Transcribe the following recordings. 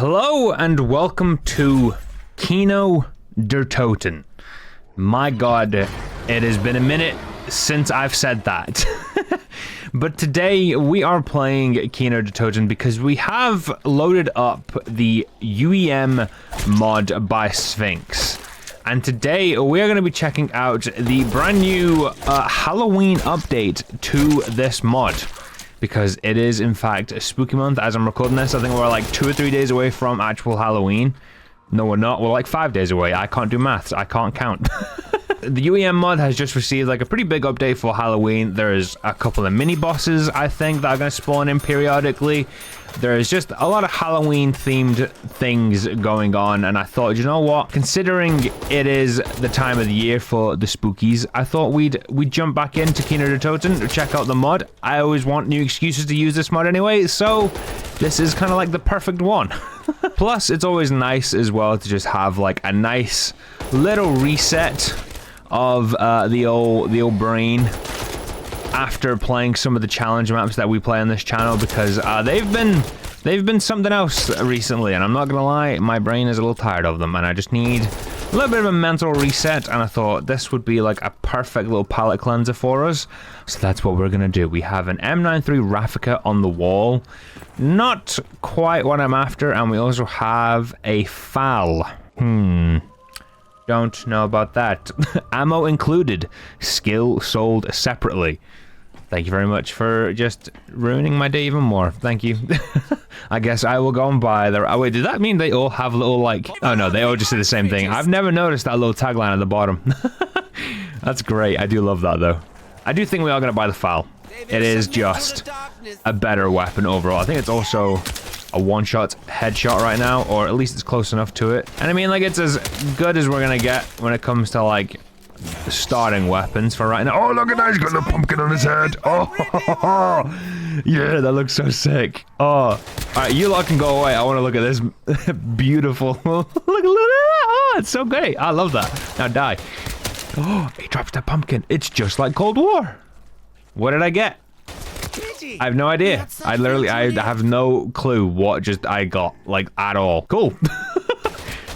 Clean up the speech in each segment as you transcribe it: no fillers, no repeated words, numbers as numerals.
Hello and welcome to Kino der Toten. My god, it has been a minute since I've said that. But today we are playing Kino der Toten because we have loaded up the UEM mod by Sphinx. And today we are going to be checking out the brand new Halloween update to this mod. Because it is, in fact, a spooky month as I'm recording this. I think we're like 2 or 3 days away from actual Halloween. No, we're not. We're like 5 days away. I can't do maths. I can't count. The UEM mod has just received like a pretty big update for Halloween. There's a couple of mini bosses, I think, that are going to spawn in periodically. There's just a lot of Halloween themed things going on, and I thought, you know what, considering it is the time of the year for the spookies, I thought we'd jump back into Kino der Toten to check out the mod. I always want new excuses to use this mod anyway, so this is kind of like the perfect one. Plus, it's always nice as well to just have like a nice little reset of the old brain after playing some of the challenge maps that we play on this channel, because they've been something else recently, and I'm not gonna lie, my brain is a little tired of them and I just need a little bit of a mental reset, and I thought this would be like a perfect little palate cleanser for us. So that's what we're gonna do. We have an M93 Raffica on the wall, not quite what I'm after, and we also have a FAL. Don't know about that. Ammo included. Skill sold separately. Thank you very much for just ruining my day even more. Thank you. I guess I will go and buy the... Oh, wait, does that mean they all have little, like... Oh, no, they all just do the same thing. I've never noticed that little tagline at the bottom. That's great. I do love that, though. I do think we are going to buy the FAL. It is just a better weapon overall. I think it's also a one-shot headshot right now, or at least it's close enough to it. And I mean, like, it's as good as we're gonna get when it comes to, like, starting weapons for right now. Oh, look at that, he's got a pumpkin on his head. Oh, yeah, that looks so sick. Oh, all right, you lot can go away. I want to look at this beautiful. look at that. Oh, it's so great. I love that. Now die. Oh, he drops that pumpkin. It's just like Cold War. What did I get? I have no idea. I have no clue what just I got, like, at all. Cool.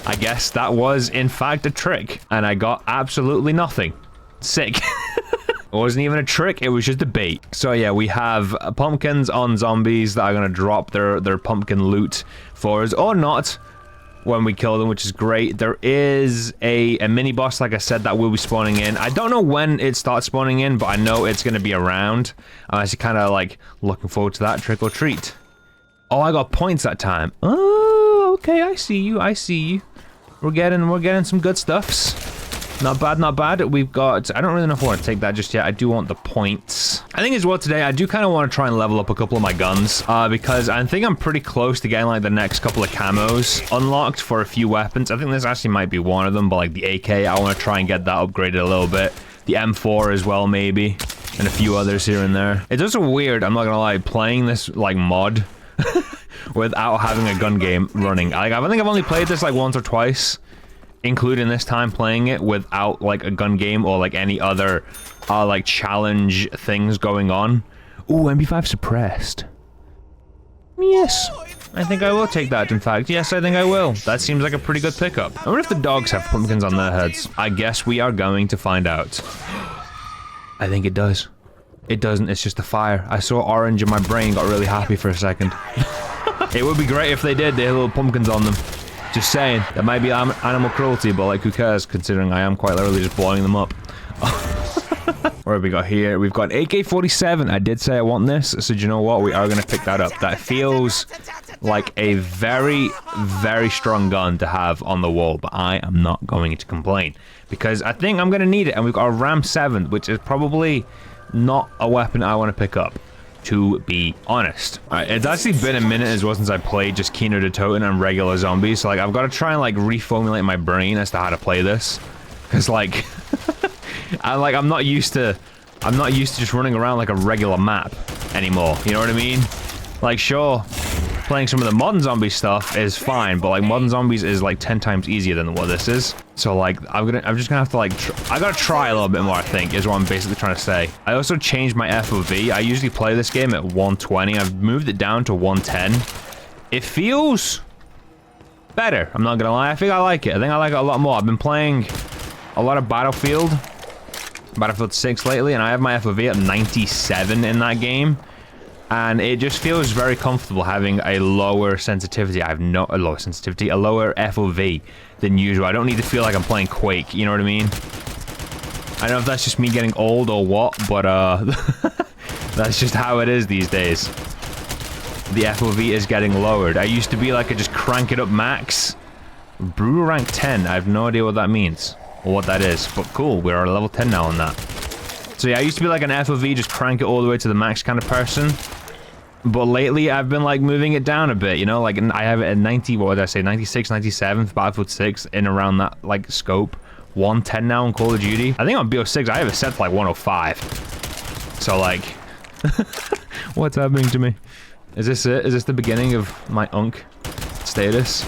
I guess that was, in fact, a trick, and I got absolutely nothing. Sick. It wasn't even a trick, it was just a bait. So yeah, we have pumpkins on zombies that are gonna drop their pumpkin loot for us, or not, when we kill them, which is great. There is a mini boss, like I said, that will be spawning in. I don't know when it starts spawning in, but I know it's gonna be around. I'm actually kind of like looking forward to that. Trick or treat. Oh, I got points that time. Oh, okay, I see you. I see you. We're getting some good stuffs. Not bad, not bad. We've got... I don't really know if I want to take that just yet. I do want the points. I think as well today, I do kind of want to try and level up a couple of my guns. Because I think I'm pretty close to getting like the next couple of camos unlocked for a few weapons. I think this actually might be one of them, but like the AK, I want to try and get that upgraded a little bit. The M4 as well, maybe. And a few others here and there. It's also weird, I'm not gonna lie, playing this like mod without having a gun game running. Like, I think I've only played this like once or twice, including this time playing it without like a gun game or like any other like challenge things going on. Ooh, MP5 suppressed. Yes, I think I will take that, in fact. Yes, I think I will. That seems like a pretty good pickup. I wonder if the dogs have pumpkins on their heads. I guess we are going to find out. I think it does. It doesn't, it's just a fire. I saw orange and my brain got really happy for a second. It would be great if they did. They had little pumpkins on them. Just saying. That might be animal cruelty, but like, who cares, considering I am quite literally just blowing them up. What have we got here? We've got AK-47. I did say I want this, so do you know what? We are going to pick that up. That feels like a very, very strong gun to have on the wall, but I am not going to complain, because I think I'm going to need it, and we've got a Ram 7, which is probably not a weapon I want to pick up, to be honest. Alright, it's actually been a minute as well since I played just Kino der Toten and regular zombies, so like I've got to try and like reformulate my brain as to how to play this, because like I'm not used to just running around like a regular map anymore, you know what I mean? Like, sure, playing some of the modern zombie stuff is fine, but like modern zombies is like 10 times easier than what this is. So like I'm just gonna have to like I gotta try a little bit more, I think, is what I'm basically trying to say. I also changed my FOV. I usually play this game at 120. I've moved it down to 110. It feels better. I'm not gonna lie. I think I like it. I think I like it a lot more. I've been playing a lot of Battlefield 6 lately, and I have my FOV at 97 in that game. And it just feels very comfortable having a lower sensitivity. I have no a lower sensitivity, a lower FOV than usual. I don't need to feel like I'm playing Quake, you know what I mean? I don't know if that's just me getting old or what, but that's just how it is these days. The FOV is getting lowered. I used to be like, I just crank it up max. Brutal rank 10, I have no idea what that means or what that is, but cool, we're at level 10 now on that. So yeah, I used to be like an FOV, just crank it all the way to the max kind of person. But lately, I've been like moving it down a bit, you know? Like, I have it at 90, what would I say, 96, 97 for Battlefield 6, in around that, like, scope. 110 now on Call of Duty. I think on BO6, I have it set to like 105. So, like, what's happening to me? Is this it? Is this the beginning of my unk status?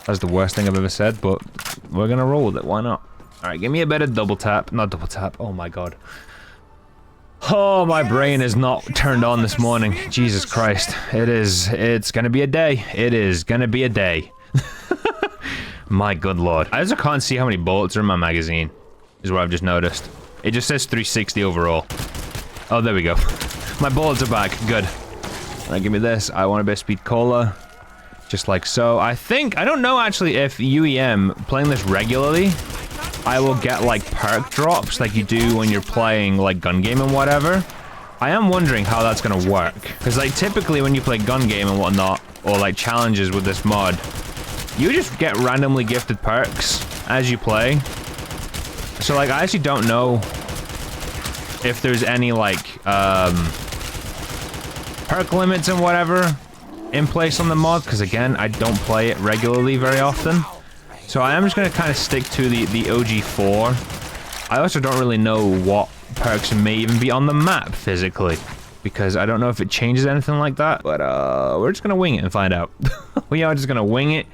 That's the worst thing I've ever said, but we're gonna roll with it. Why not? All right, give me a bit of double tap. Not double tap. Oh, my God. Oh, my brain is not turned on this morning. Jesus Christ. It's gonna be a day. It is gonna be a day. My good lord. I just can't see how many bullets are in my magazine, is what I've just noticed. It just says 360 overall. Oh, there we go. My bullets are back. Good. Alright, give me this. I want a bit of speed cola. Just like so. I don't know actually if UEM, playing this regularly, I will get like perk drops like you do when you're playing like gun game and whatever. I am wondering how that's gonna work. Because like typically when you play gun game and whatnot, or like challenges with this mod, you just get randomly gifted perks as you play. So like I actually don't know if there's any like perk limits and whatever in place on the mod, because again, I don't play it regularly very often. So I am just going to kind of stick to the OG4. I also don't really know what perks may even be on the map physically, because I don't know if it changes anything like that. But we're just going to wing it and find out. We are just going to wing it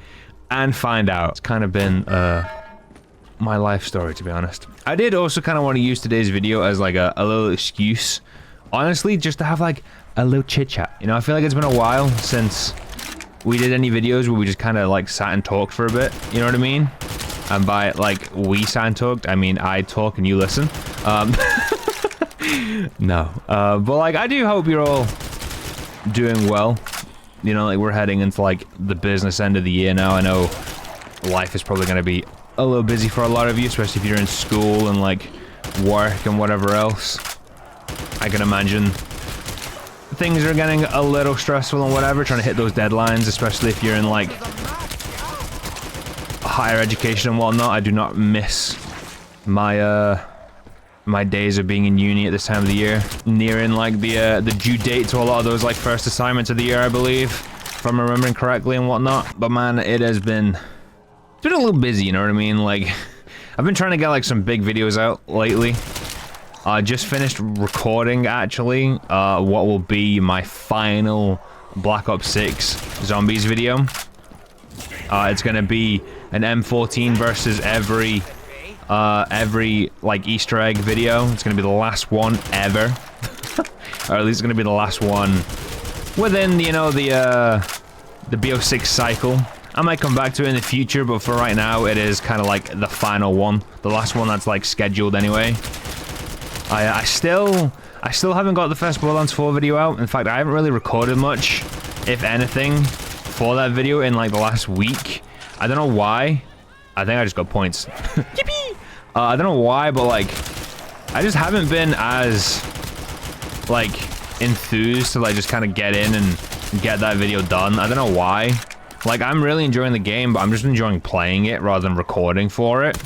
and find out. It's kind of been my life story, to be honest. I did also kind of want to use today's video as like a little excuse, honestly, just to have like a little chit chat. You know, I feel like it's been a while since we did any videos where we just kind of like sat and talked for a bit, you know what I mean? And by like we sat and talked, I mean I talk and you listen. No, but like I do hope you're all doing well. You know, like we're heading into like the business end of the year now. I know life is probably going to be a little busy for a lot of you, especially if you're in school and like work and whatever else. I can imagine things are getting a little stressful and whatever, trying to hit those deadlines, especially if you're in like higher education and whatnot. I do not miss my my days of being in uni at this time of the year, nearing like the due date to a lot of those like first assignments of the year, I believe, if I'm remembering correctly and whatnot. But man, it's been a little busy, you know what I mean? Like I've been trying to get like some big videos out lately. I just finished recording, actually, what will be my final Black Ops 6 Zombies video. It's gonna be an M14 versus every, like, Easter egg video. It's gonna be the last one ever. Or at least it's gonna be the last one within, you know, the BO6 cycle. I might come back to it in the future, but for right now, it is kind of like the final one. The last one that's, like, scheduled anyway. I still haven't got the first Borderlands 4 video out. In fact, I haven't really recorded much, if anything, for that video in like the last week. I don't know why. I think I just got points. Yippee! I don't know why, but like, I just haven't been as like enthused to like just kind of get in and get that video done. I don't know why. Like, I'm really enjoying the game, but I'm just enjoying playing it rather than recording for it.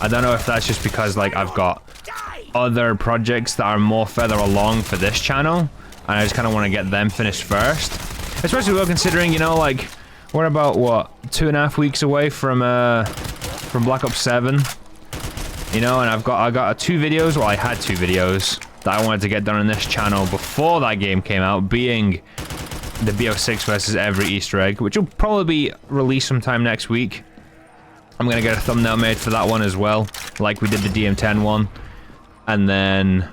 I don't know if that's just because like I've got other projects that are more further along for this channel, and I just kind of want to get them finished first. Especially well considering, you know, like we're about what 2.5 weeks away from Black Ops 7, you know, and I got 2 videos. Well, I had 2 videos that I wanted to get done on this channel before that game came out, being the BO6 versus every Easter egg, which will probably be released sometime next week. I'm gonna get a thumbnail made for that one as well, like we did the DM10 one. And then,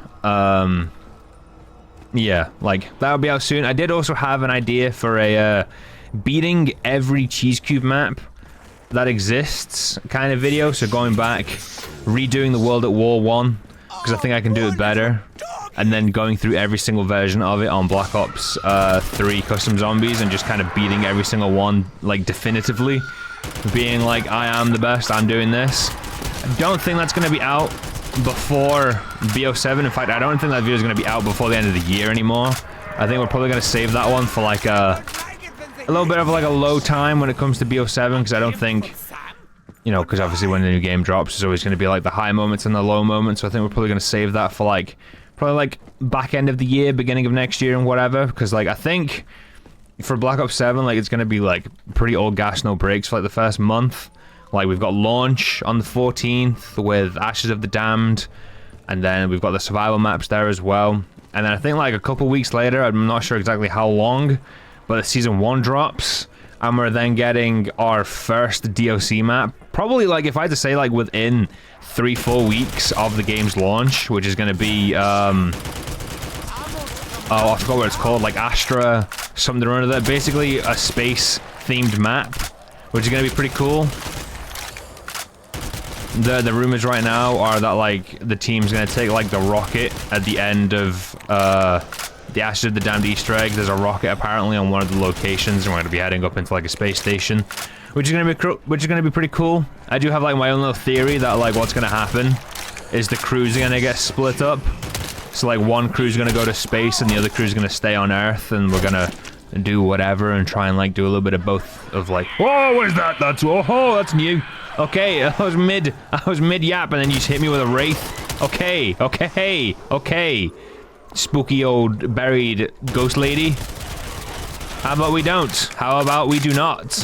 yeah, like, that'll be out soon. I did also have an idea for a, beating every cheese cube map that exists kind of video. So going back, redoing the World at War 1, because I think I can do it better. And then going through every single version of it on Black Ops 3 Custom Zombies and just kind of beating every single one, like, definitively. Being like, I am the best, I'm doing this. I don't think that's going to be out before BO7. In fact, I don't think that video is going to be out before the end of the year anymore. I think we're probably going to save that one for, like, a little bit of, like, a low time when it comes to BO7, because I don't think... You know, because obviously when the new game drops, there's always going to be, like, the high moments and the low moments, so I think we're probably going to save that for, like... Probably, like, back end of the year, beginning of next year and whatever, because, like, I think... For Black Ops 7, like, it's going to be, like, pretty old gas, no brakes for, like, the first month. Like, we've got launch on the 14th with Ashes of the Damned, and then we've got the survival maps there as well. And then I think, like, a couple weeks later, I'm not sure exactly how long, but the Season 1 drops, and we're then getting our first DOC map. Probably, like, if I had to say, like, within 3-4 weeks of the game's launch, which is going to be, oh, I forgot what it's called, like Astra, something or other. Basically, a space-themed map, which is going to be pretty cool. The rumors right now are that, like, the team's going to take, like, the rocket at the end of, the Ashes of the Damned Easter egg. There's a rocket, apparently, on one of the locations, and we're going to be heading up into, like, a space station, which is going to be pretty cool. I do have, like, my own little theory that, like, what's going to happen is the crews are going to get split up. So, like, one crew's gonna go to space and the other crew's gonna stay on Earth, and we're gonna do whatever and try and, like, do a little bit of both of, like, whoa, what is that? That's, oh, that's new. Okay, I was mid-yap, and then you just hit me with a Wraith. Okay. Spooky old buried ghost lady. How about we don't? How about we do not?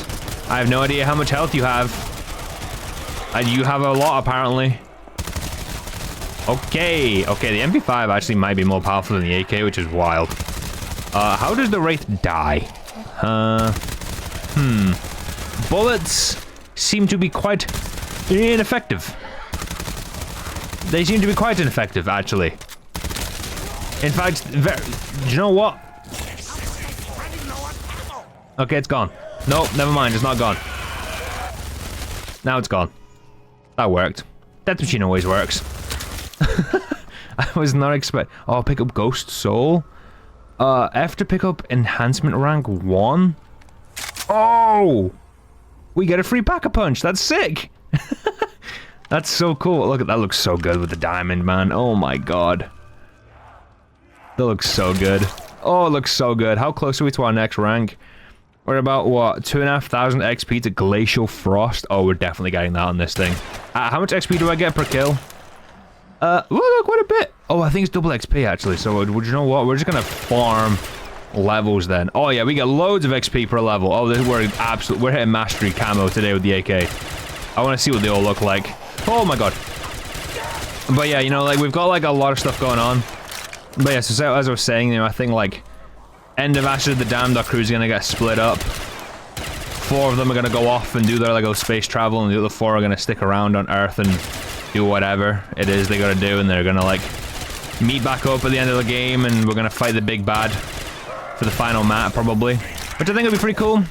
I have no idea how much health you have. And you have a lot, apparently. Okay, the MP5 actually might be more powerful than the AK, which is wild. How does the Wraith die? Bullets seem to be quite ineffective. They seem to be quite ineffective, actually. In fact, do you know what? Okay, it's gone. No, never mind, it's not gone. Now it's gone. That worked. Death Machine always works. I was not expect. Oh, pick up Ghost Soul. F to pick up Enhancement Rank 1. Oh! We get a free Pack-a-Punch. That's sick! That's so cool. Look at that. Looks so good with the diamond, man. Oh my god. That looks so good. Oh, it looks so good. How close are we to our next rank? We're about, what, 2,500 XP to Glacial Frost? Oh, we're definitely getting that on this thing. How much XP do I get per kill? Well, quite a bit. Oh, I think it's double XP, actually. So, would you know what? We're just gonna farm levels, then. Oh, yeah, we get loads of XP per level. Oh, we're hitting Mastery Camo today with the AK. I want to see what they all look like. Oh, my God. But, yeah, you know, like, we've got, like, a lot of stuff going on. But, yeah, so as I was saying, you know, I think, like, end of Ashes of the Damned, our crew's gonna get split up. 4 of them are gonna go off and do their, like, space travel, and the other 4 are gonna stick around on Earth and do whatever it is they gotta do, and they're gonna, like, meet back up at the end of the game, and we're gonna fight the big bad for the final map, probably. Which I think would be pretty cool.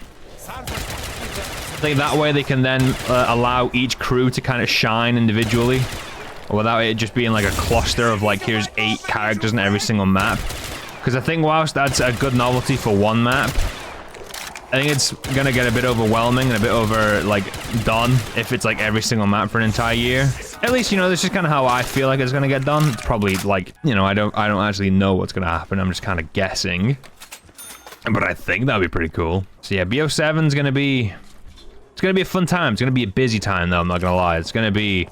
I think that way they can then allow each crew to kind of shine individually, without it just being like a cluster of, like, here's 8 characters in every single map. Because I think whilst that's a good novelty for one map, I think it's gonna get a bit overwhelming and a bit over, like, done if it's, like, every single map for an entire year. At least, you know, this is kind of how I feel like it's gonna get done. It's probably, like, you know, I don't actually know what's gonna happen. I'm just kind of guessing. But I think that'd be pretty cool. So yeah, BO7's gonna be... It's gonna be a fun time. It's gonna be a busy time, though, I'm not gonna lie. It's gonna be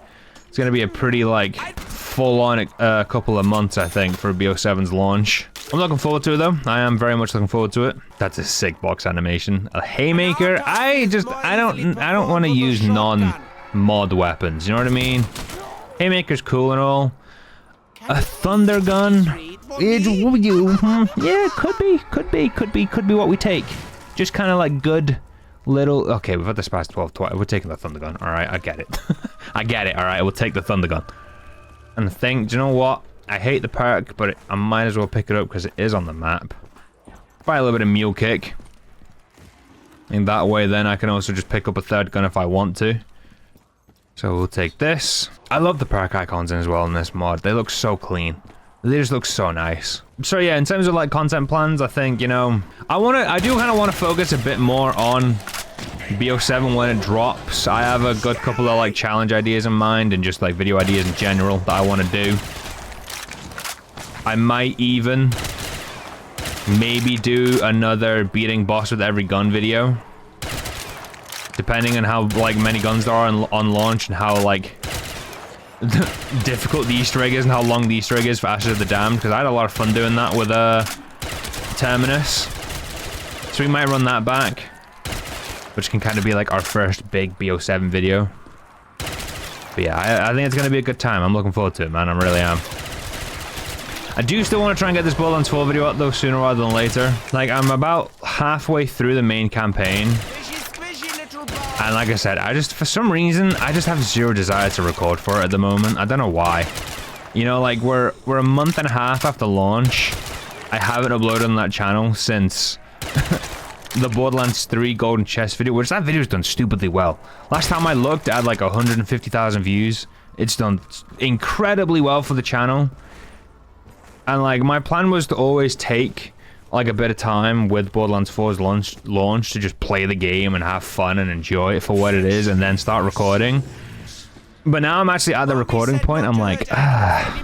a pretty, like, full-on couple of months, I think, for BO7's launch. I'm looking forward to it, though. I am very much looking forward to it. That's a sick box animation. A haymaker. I don't want to use non-mod weapons. You know what I mean? Haymaker's cool and all. A thunder gun. Yeah, could be what we take. Just kind of like good little. Okay, we've had this past 12 twice. We're taking the thunder gun. All right, I get it. I get it. All right, we'll take the thunder gun. And the thing, do you know what? I hate the perk, but I might as well pick it up because it is on the map. Probably a little bit of mule kick. And that way then I can also just pick up a third gun if I want to. So we'll take this. I love the perk icons as well in this mod. They look so clean. They just look so nice. So yeah, in terms of like content plans, I think, you know, I do kind of want to focus a bit more on BO7 when it drops. I have a good couple of like challenge ideas in mind and just like video ideas in general that I want to do. I might even maybe do another beating boss with every gun video, depending on how like many guns there are on launch and how like difficult the Easter egg is and how long the Easter egg is for Ashes of the Damned, because I had a lot of fun doing that with Terminus. So we might run that back, which can kind of be like our first big BO7 video. But yeah, I think it's going to be a good time. I'm looking forward to it, man. I really am. I do still want to try and get this Borderlands 4 video out though sooner rather than later. Like, I'm about halfway through the main campaign. And like I said, for some reason, I just have zero desire to record for it at the moment. I don't know why. You know, like, we're a month and a half after launch. I haven't uploaded on that channel since the Borderlands 3 Golden Chest video, which that video's done stupidly well. Last time I looked, it had like 150,000 views. It's done incredibly well for the channel. And like, my plan was to always take like a bit of time with Borderlands 4's launch to just play the game and have fun and enjoy it for what it is and then start recording. But now I'm actually at the recording point. I'm like, I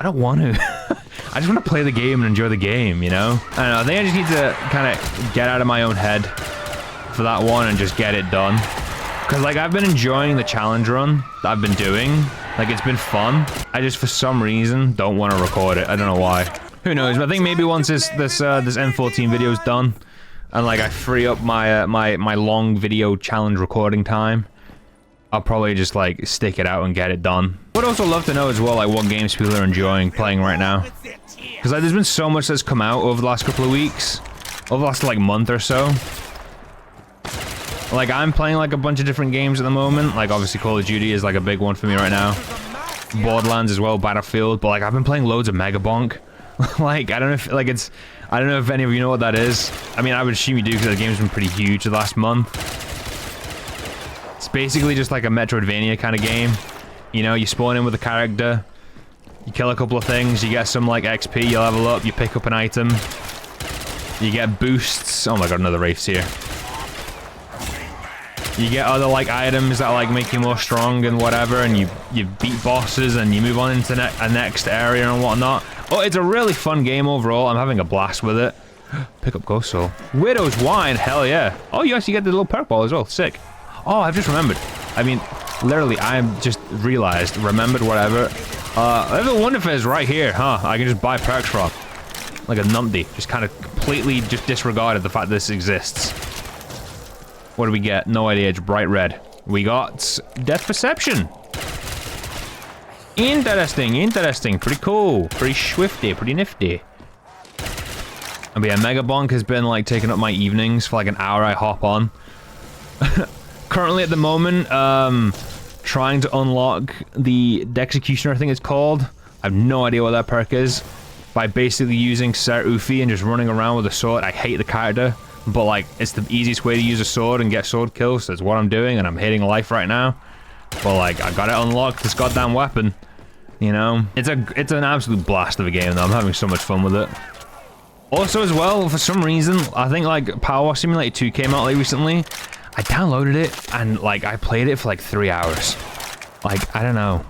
don't want to. I just want to play the game and enjoy the game, you know? I don't know, I think I just need to kind of get out of my own head for that one and just get it done. Because like, I've been enjoying the challenge run that I've been doing. Like, it's been fun. I just, for some reason, don't want to record it. I don't know why. Who knows? But I think maybe once this M14 video is done, and like I free up my my long video challenge recording time, I'll probably just like stick it out and get it done. Would also love to know as well like what games people are enjoying playing right now, because like there's been so much that's come out over the last couple of weeks, over the last like month or so. Like, I'm playing like a bunch of different games at the moment. Like, obviously Call of Duty is like a big one for me right now. Borderlands as well, Battlefield, but like I've been playing loads of Mega Bonk. Like, I don't know if like I don't know if any of you know what that is. I mean, I would assume you do because the game's been pretty huge the last month. It's basically just like a Metroidvania kind of game. You know, you spawn in with a character, you kill a couple of things, you get some like XP, you level up, you pick up an item, you get boosts. Oh my god, another Wraith's here. You get other like items that like make you more strong and whatever, and you beat bosses and you move on into a next area and whatnot. Oh, it's a really fun game overall. I'm having a blast with it. Pick up Ghost Soul. Widow's Wine, hell yeah. Oh, you actually get the little perk ball as well, sick. Oh, I've just remembered. I mean, literally, I'm just realized, remembered whatever. There's a Wonderfizz right here, huh? I can just buy perks from. Like a numpty. Just kind of completely just disregarded the fact this exists. What do we get? No idea, it's bright red. We got Death Perception. Interesting, interesting. Pretty cool. Pretty swifty, pretty nifty. And yeah, Mega Bonk has been like taking up my evenings for like an hour. I hop on. Currently at the moment, trying to unlock the Dexecutioner, I think it's called. I have no idea what that perk is. By basically using Sir Ufi and just running around with a sword. I hate the character, but like it's the easiest way to use a sword and get sword kills. So that's what I'm doing, and I'm hitting life right now. But like, I got it unlocked, this goddamn weapon. You know, it's an absolute blast of a game though. I'm having so much fun with it. Also as well, for some reason, I think like Power Wash Simulator 2 came out like recently. I downloaded it and like I played it for like 3 hours. Like, I don't know.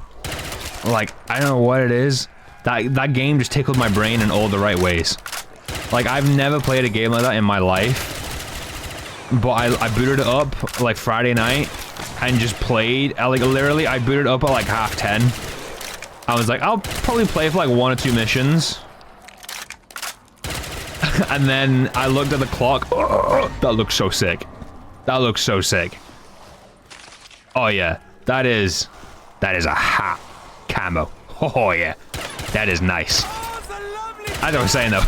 Like, I don't know what it is. That game just tickled my brain in all the right ways. Like, I've never played a game like that in my life. But I booted it up like Friday night and just played. Like, literally, I booted it up at like 10:30. I was like, I'll probably play for like 1 or 2 missions. And then I looked at the clock. Oh, that looks so sick. That looks so sick. Oh yeah, that is a hot camo. Oh yeah, that is nice. As I was saying though,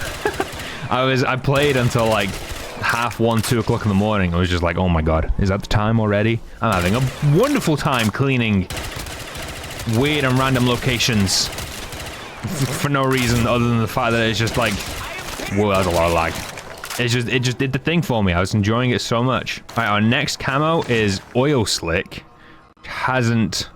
I played until like 1:30, 2 o'clock in the morning. I was just like, oh my god, is that the time already? I'm having a wonderful time cleaning weird and random locations for no reason other than the fact that it's just like, whoa, that's a lot of lag. it just did the thing for me. I was enjoying it so much. All right, our next camo is Oil Slick. Hasn't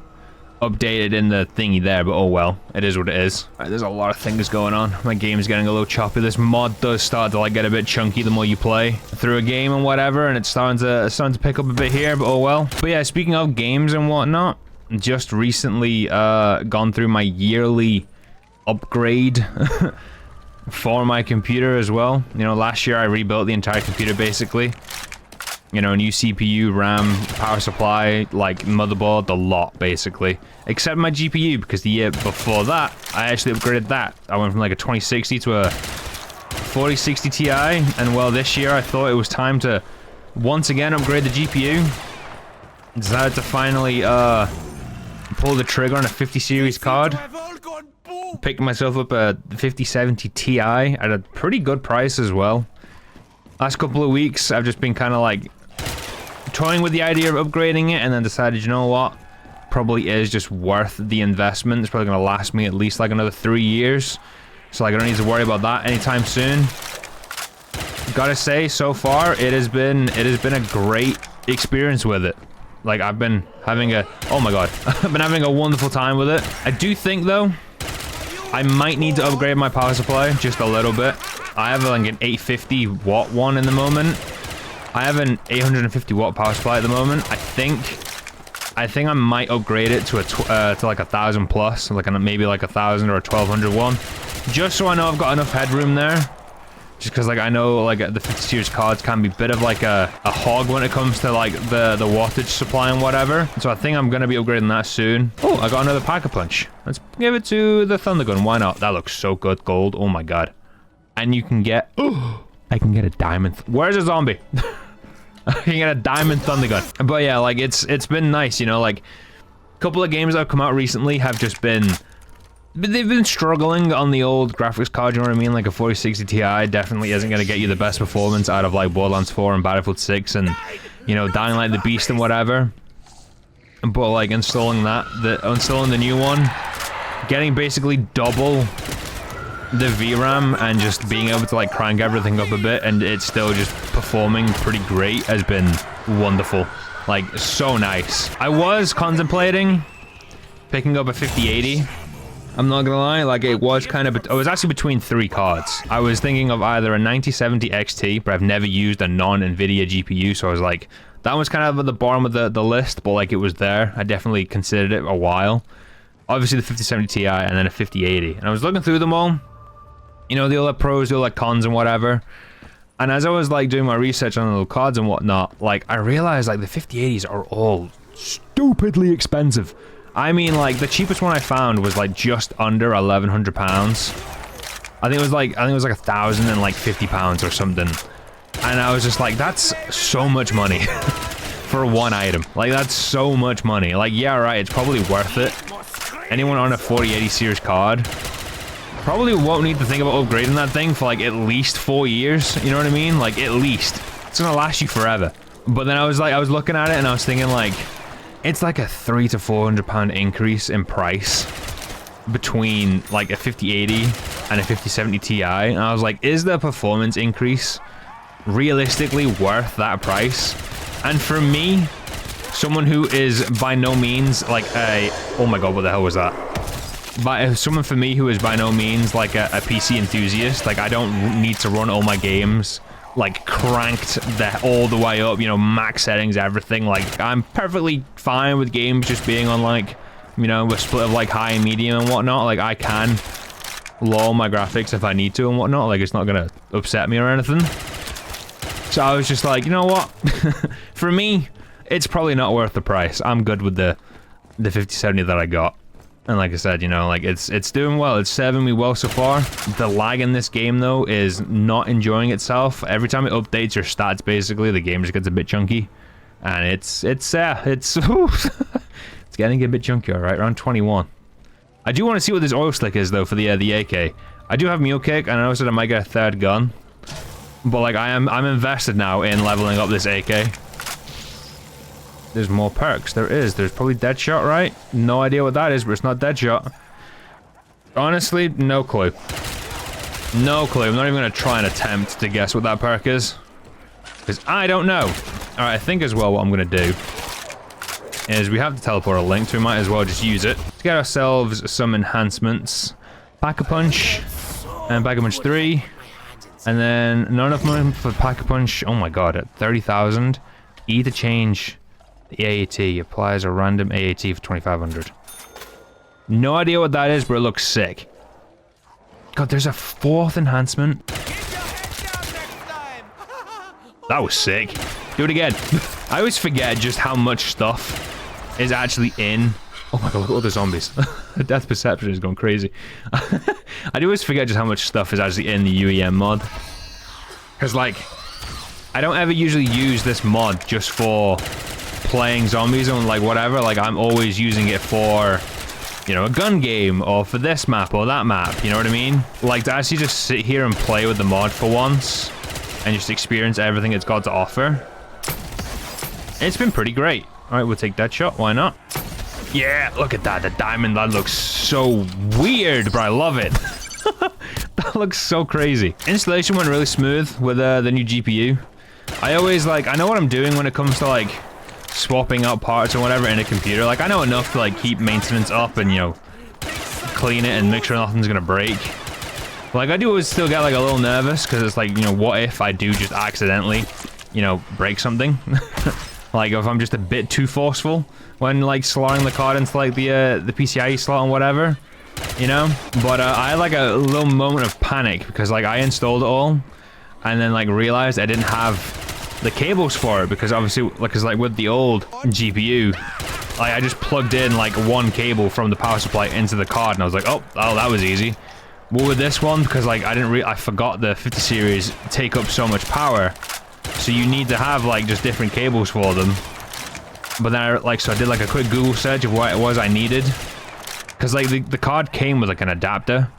updated in the thingy there, but oh well, it is what it is. Right, there's a lot of things going on. My game's getting a little choppy. This mod does start to like get a bit chunky the more you play through a game and whatever, and it's starting to pick up a bit here, but oh well. But yeah, speaking of games and whatnot, just recently gone through my yearly upgrade for my computer as well. You know, last year I rebuilt the entire computer basically. You know, new CPU, RAM, power supply, like motherboard, the lot basically. Except my GPU, because the year before that, I actually upgraded that. I went from like a 2060 to a 4060 Ti, and well, this year I thought it was time to once again upgrade the GPU. Decided to finally pull the trigger on a 50 series card. Picked myself up a 5070 Ti at a pretty good price as well. Last couple of weeks, I've just been kind of like toying with the idea of upgrading it, and then decided, you know what, probably is just worth the investment. It's probably going to last me at least like another 3 years, so like I don't need to worry about that anytime soon. Gotta say, so far it has been a great experience with it. Like I've been having a, oh my god, I've been having a wonderful time with it. I do think though, I might need to upgrade my power supply just a little bit. I have like an 850 watt one in the moment. I have an 850 watt power supply at the moment. I think I might upgrade it to to like 1,000 plus, like maybe like 1,000 or a 1,200 one, just so I know I've got enough headroom there. Just because like I know like the 50 series cards can be a bit of like a hog when it comes to like the wattage supply and whatever. So I think I'm gonna be upgrading that soon. Oh, I got another Pack-a-Punch. Let's give it to the Thunder Gun. Why not? That looks so good. Gold. Oh my god. And you can get, oh, I can get a diamond. Where's a zombie? I can get a diamond Thunder Gun. But yeah, like it's been nice, you know, like a couple of games that have come out recently have just been, they've been struggling on the old graphics card, you know what I mean? Like a 4060 Ti definitely isn't going to get you the best performance out of like Borderlands 4 and Battlefield 6 and, you know, Dying Light the Beast and whatever. But like installing the new one, getting basically double the VRAM and just being able to like crank everything up a bit and it's still just performing pretty great has been wonderful. Like, so nice. I was contemplating picking up a 5080. I'm not gonna lie, like it was kind of, it was actually between 3 cards. I was thinking of either a 9070 XT, but I've never used a non-NVIDIA GPU, so I was like, that was kind of at the bottom of the list, but like it was there. I definitely considered it a while. Obviously the 5070 Ti and then a 5080. And I was looking through them all. You know, the all like pros, the all like cons and whatever. And as I was like doing my research on the little cards and whatnot, like I realized like the 5080s are all stupidly expensive. I mean, like the cheapest one I found was like just under £1,100. I think it was like £1,050 or something. And I was just like, that's so much money for one item. Like that's so much money. Like, yeah, right, it's probably worth it. Anyone on a 4080 series card probably won't need to think about upgrading that thing for like at least 4 years. You know what I mean? Like at least. It's gonna last you forever. But then I was looking at it and I was thinking like, it's like a £300 to £400 increase in price between like a 5080 and a 5070 Ti. And I was like, is the performance increase realistically worth that price? And for me, someone who is by no means like a, oh my god, what the hell was that? Someone for me who is by no means like a PC enthusiast, like I don't need to run all my games like cranked all the way up, you know, max settings, everything. Like I'm perfectly fine with games just being on like, you know, a split of like high and medium and whatnot. Like I can lower my graphics if I need to and whatnot. Like it's not gonna upset me or anything. So I was just like, you know what? For me, it's probably not worth the price. I'm good with the 5070 that I got. And like I said, you know, like it's doing well. It's serving me well so far. The lag in this game though is not enjoying itself. Every time it updates your stats, basically the game just gets a bit chunky, and it's it's getting a bit chunky. All right, around 21. I do want to see what this oil slick is though for the AK. I do have mule kick, and I also I might get a 3rd gun. But like I'm invested now in leveling up this AK. There's more perks. There is. There's probably Deadshot, right? No idea what that is, but it's not Deadshot. Honestly, no clue. No clue. I'm not even going to try and attempt to guess what that perk is. Because I don't know. Alright, I think as well what I'm going to do is we have the teleporter link, so we might as well just use it to get ourselves some enhancements. Pack-a-punch and Pack-a-punch 3. And then not enough money for Pack-a-punch. Oh my god, at 30,000. E to change the AAT. Applies a random AAT for 2,500. No idea what that is, but it looks sick. God, there's a 4th enhancement. That was sick. Do it again. I always forget just how much stuff is actually in. Oh my god, look at all the zombies. Death perception is going crazy. I do always forget just how much stuff is actually in the UEM mod. Because, like, I don't ever usually use this mod just for playing zombies and, like, whatever. Like, I'm always using it for, you know, a gun game, or for this map, or that map, you know what I mean? Like, to actually just sit here and play with the mod for once, and just experience everything it's got to offer. It's been pretty great. Alright, we'll take that shot, why not? Yeah, look at that, the diamond, that looks so weird, but I love it. That looks so crazy. Installation went really smooth with the new GPU. I always, like, I know what I'm doing when it comes to, like, swapping out parts or whatever in a computer. Like, I know enough to, like, keep maintenance up and, you know, clean it and make sure nothing's gonna break. Like, I do always still get, like, a little nervous, because it's like, you know, what if I do just accidentally, you know, break something? Like, if I'm just a bit too forceful when, like, slotting the card into, like, the PCIe slot and whatever, you know? But I had, like, a little moment of panic, because, like, I installed it all, and then, like, realized I didn't have the cables for it, because obviously, like, cause, like, with the old GPU, like, I just plugged in, like, one cable from the power supply into the card, and I was like, oh, that was easy. Well, with this one, because, like, I forgot the 50 series take up so much power, so you need to have, like, just different cables for them. But then so I did, like, a quick Google search of what it was I needed, because, like, the card came with, like, an adapter,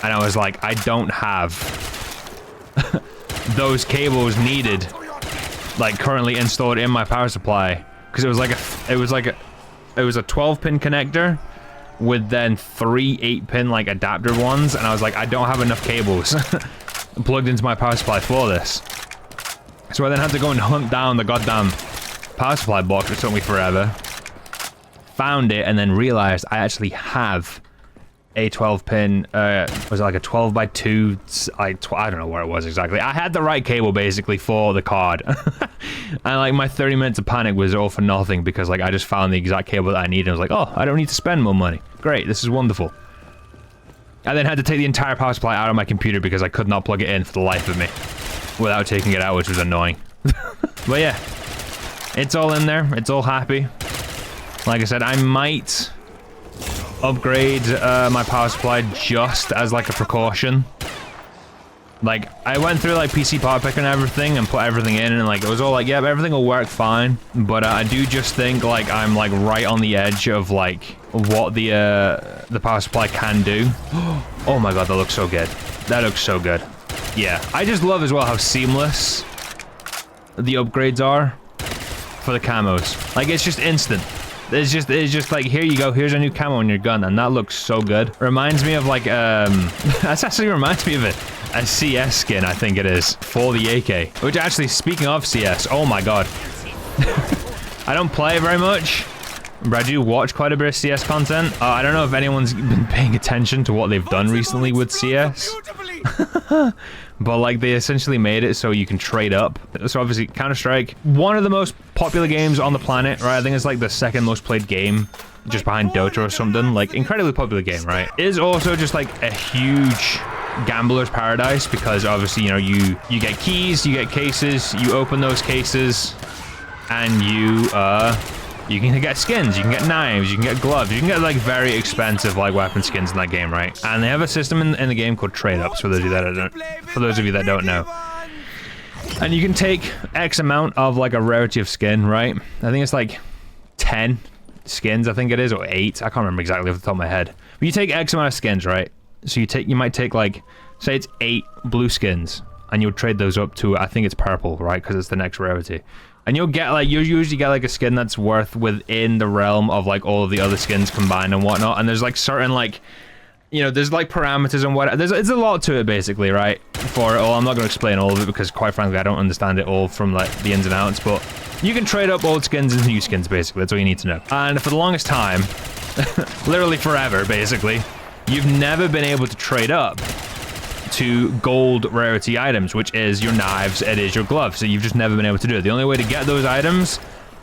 and I was like, I don't have those cables needed, like, currently installed in my power supply, because it was a 12-pin connector with then 3 8-pin, like, adapter ones, and I was like, I don't have enough cables plugged into my power supply for this. So I then had to go and hunt down the goddamn power supply box, which took me forever. Found it, and then realized I actually have a 12-pin, was it like a 12x2, I don't know where it was exactly. I had the right cable, basically, for the card. And, like, my 30 minutes of panic was all for nothing, because, like, I just found the exact cable that I needed. I was like, oh, I don't need to spend more money. Great, this is wonderful. I then had to take the entire power supply out of my computer, because I could not plug it in for the life of me without taking it out, which was annoying. But yeah, it's all in there. It's all happy. Like I said, I might upgrade my power supply just as, like, a precaution. Like, I went through, like, PC Power Picker and everything and put everything in, and, like, it was all like, yep, everything will work fine. But I do just think, like, I'm, like, right on the edge of, like, what the power supply can do. Oh my god, that looks so good. That looks so good. Yeah, I just love as well how seamless the upgrades are for the camos. Like, it's just instant. It's just like, here you go, here's a new camo on your gun, and that looks so good. Reminds me of, like, that actually reminds me of it. A CS skin, I think it is, for the AK. Which, actually, speaking of CS, oh my god. I don't play it very much, but I do watch quite a bit of CS content. I don't know if anyone's been paying attention to what they've done recently with CS. But, like, they essentially made it so you can trade up. So, obviously, Counter-Strike, one of the most popular games on the planet, right? I think it's, like, the second most played game, just behind Dota or something. Like, incredibly popular game, right? It is also just, like, a huge gambler's paradise, because, obviously, you know, you get keys, you get cases, you open those cases, and you can get skins, you can get knives, you can get gloves, you can get, like, very expensive, like, weapon skins in that game, right? And they have a system in the game called trade ups, for those of you that don't know. And you can take X amount of, like, a rarity of skin, right? I think it's like 10 skins, I think it is, or 8. I can't remember exactly off the top of my head. But you take X amount of skins, right? So you might take, like, say it's 8 blue skins, and you'll trade those up to, I think it's purple, right? Because it's the next rarity. And you'll get, like, you usually get, like, a skin that's worth within the realm of, like, all of the other skins combined and whatnot. And there's, like, certain, like, you know, there's like parameters and what, it's a lot to it basically, right? For it all, I'm not going to explain all of it because quite frankly, I don't understand it all from like the ins and outs, but you can trade up old skins into new skins basically, that's all you need to know. And for the longest time, literally forever basically, you've never been able to trade up to gold rarity items, which is your knives, it is your gloves, so you've just never been able to do it. The only way to get those items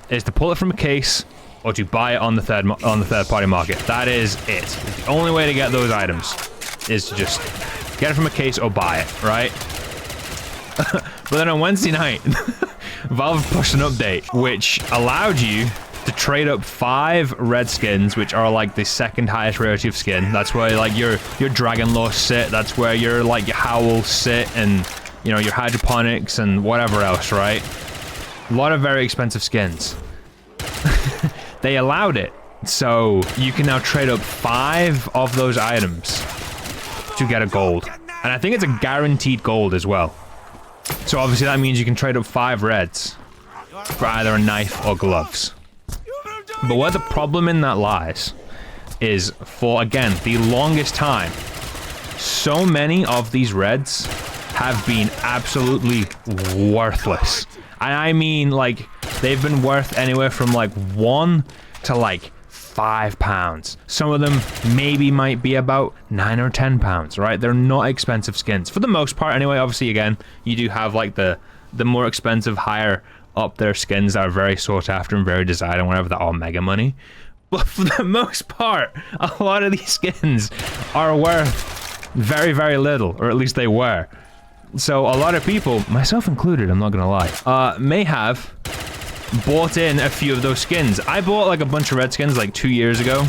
is to pull it from a case or to buy it on the third party market. That is it. The only way to get those items is to just get it from a case or buy it, right? But then on Wednesday night, Valve pushed an update which allowed you to trade up 5 red skins, which are like the second highest rarity of skin. That's where like your Dragon Lore sit, that's where your like your Howl sit, and you know, your hydroponics and whatever else, right? A lot of very expensive skins. They allowed it, so you can now trade up 5 of those items to get a gold. And I think it's a guaranteed gold as well. So obviously that means you can trade up 5 reds for either a knife or gloves. But where the problem in that lies is, for again, the longest time, so many of these reds have been absolutely worthless. And I mean, like, they've been worth anywhere from like 1 to like £5. Some of them maybe might be about £9 or £10, right? They're not expensive skins for the most part anyway. Obviously, again, you do have like the more expensive, higher up there skins that are very sought after and very desired and whatever, that are mega money. But for the most part, a lot of these skins are worth very, very little, or at least they were. So a lot of people, myself included, I'm not gonna lie, may have bought in a few of those skins. I bought like a bunch of red skins like 2 years ago.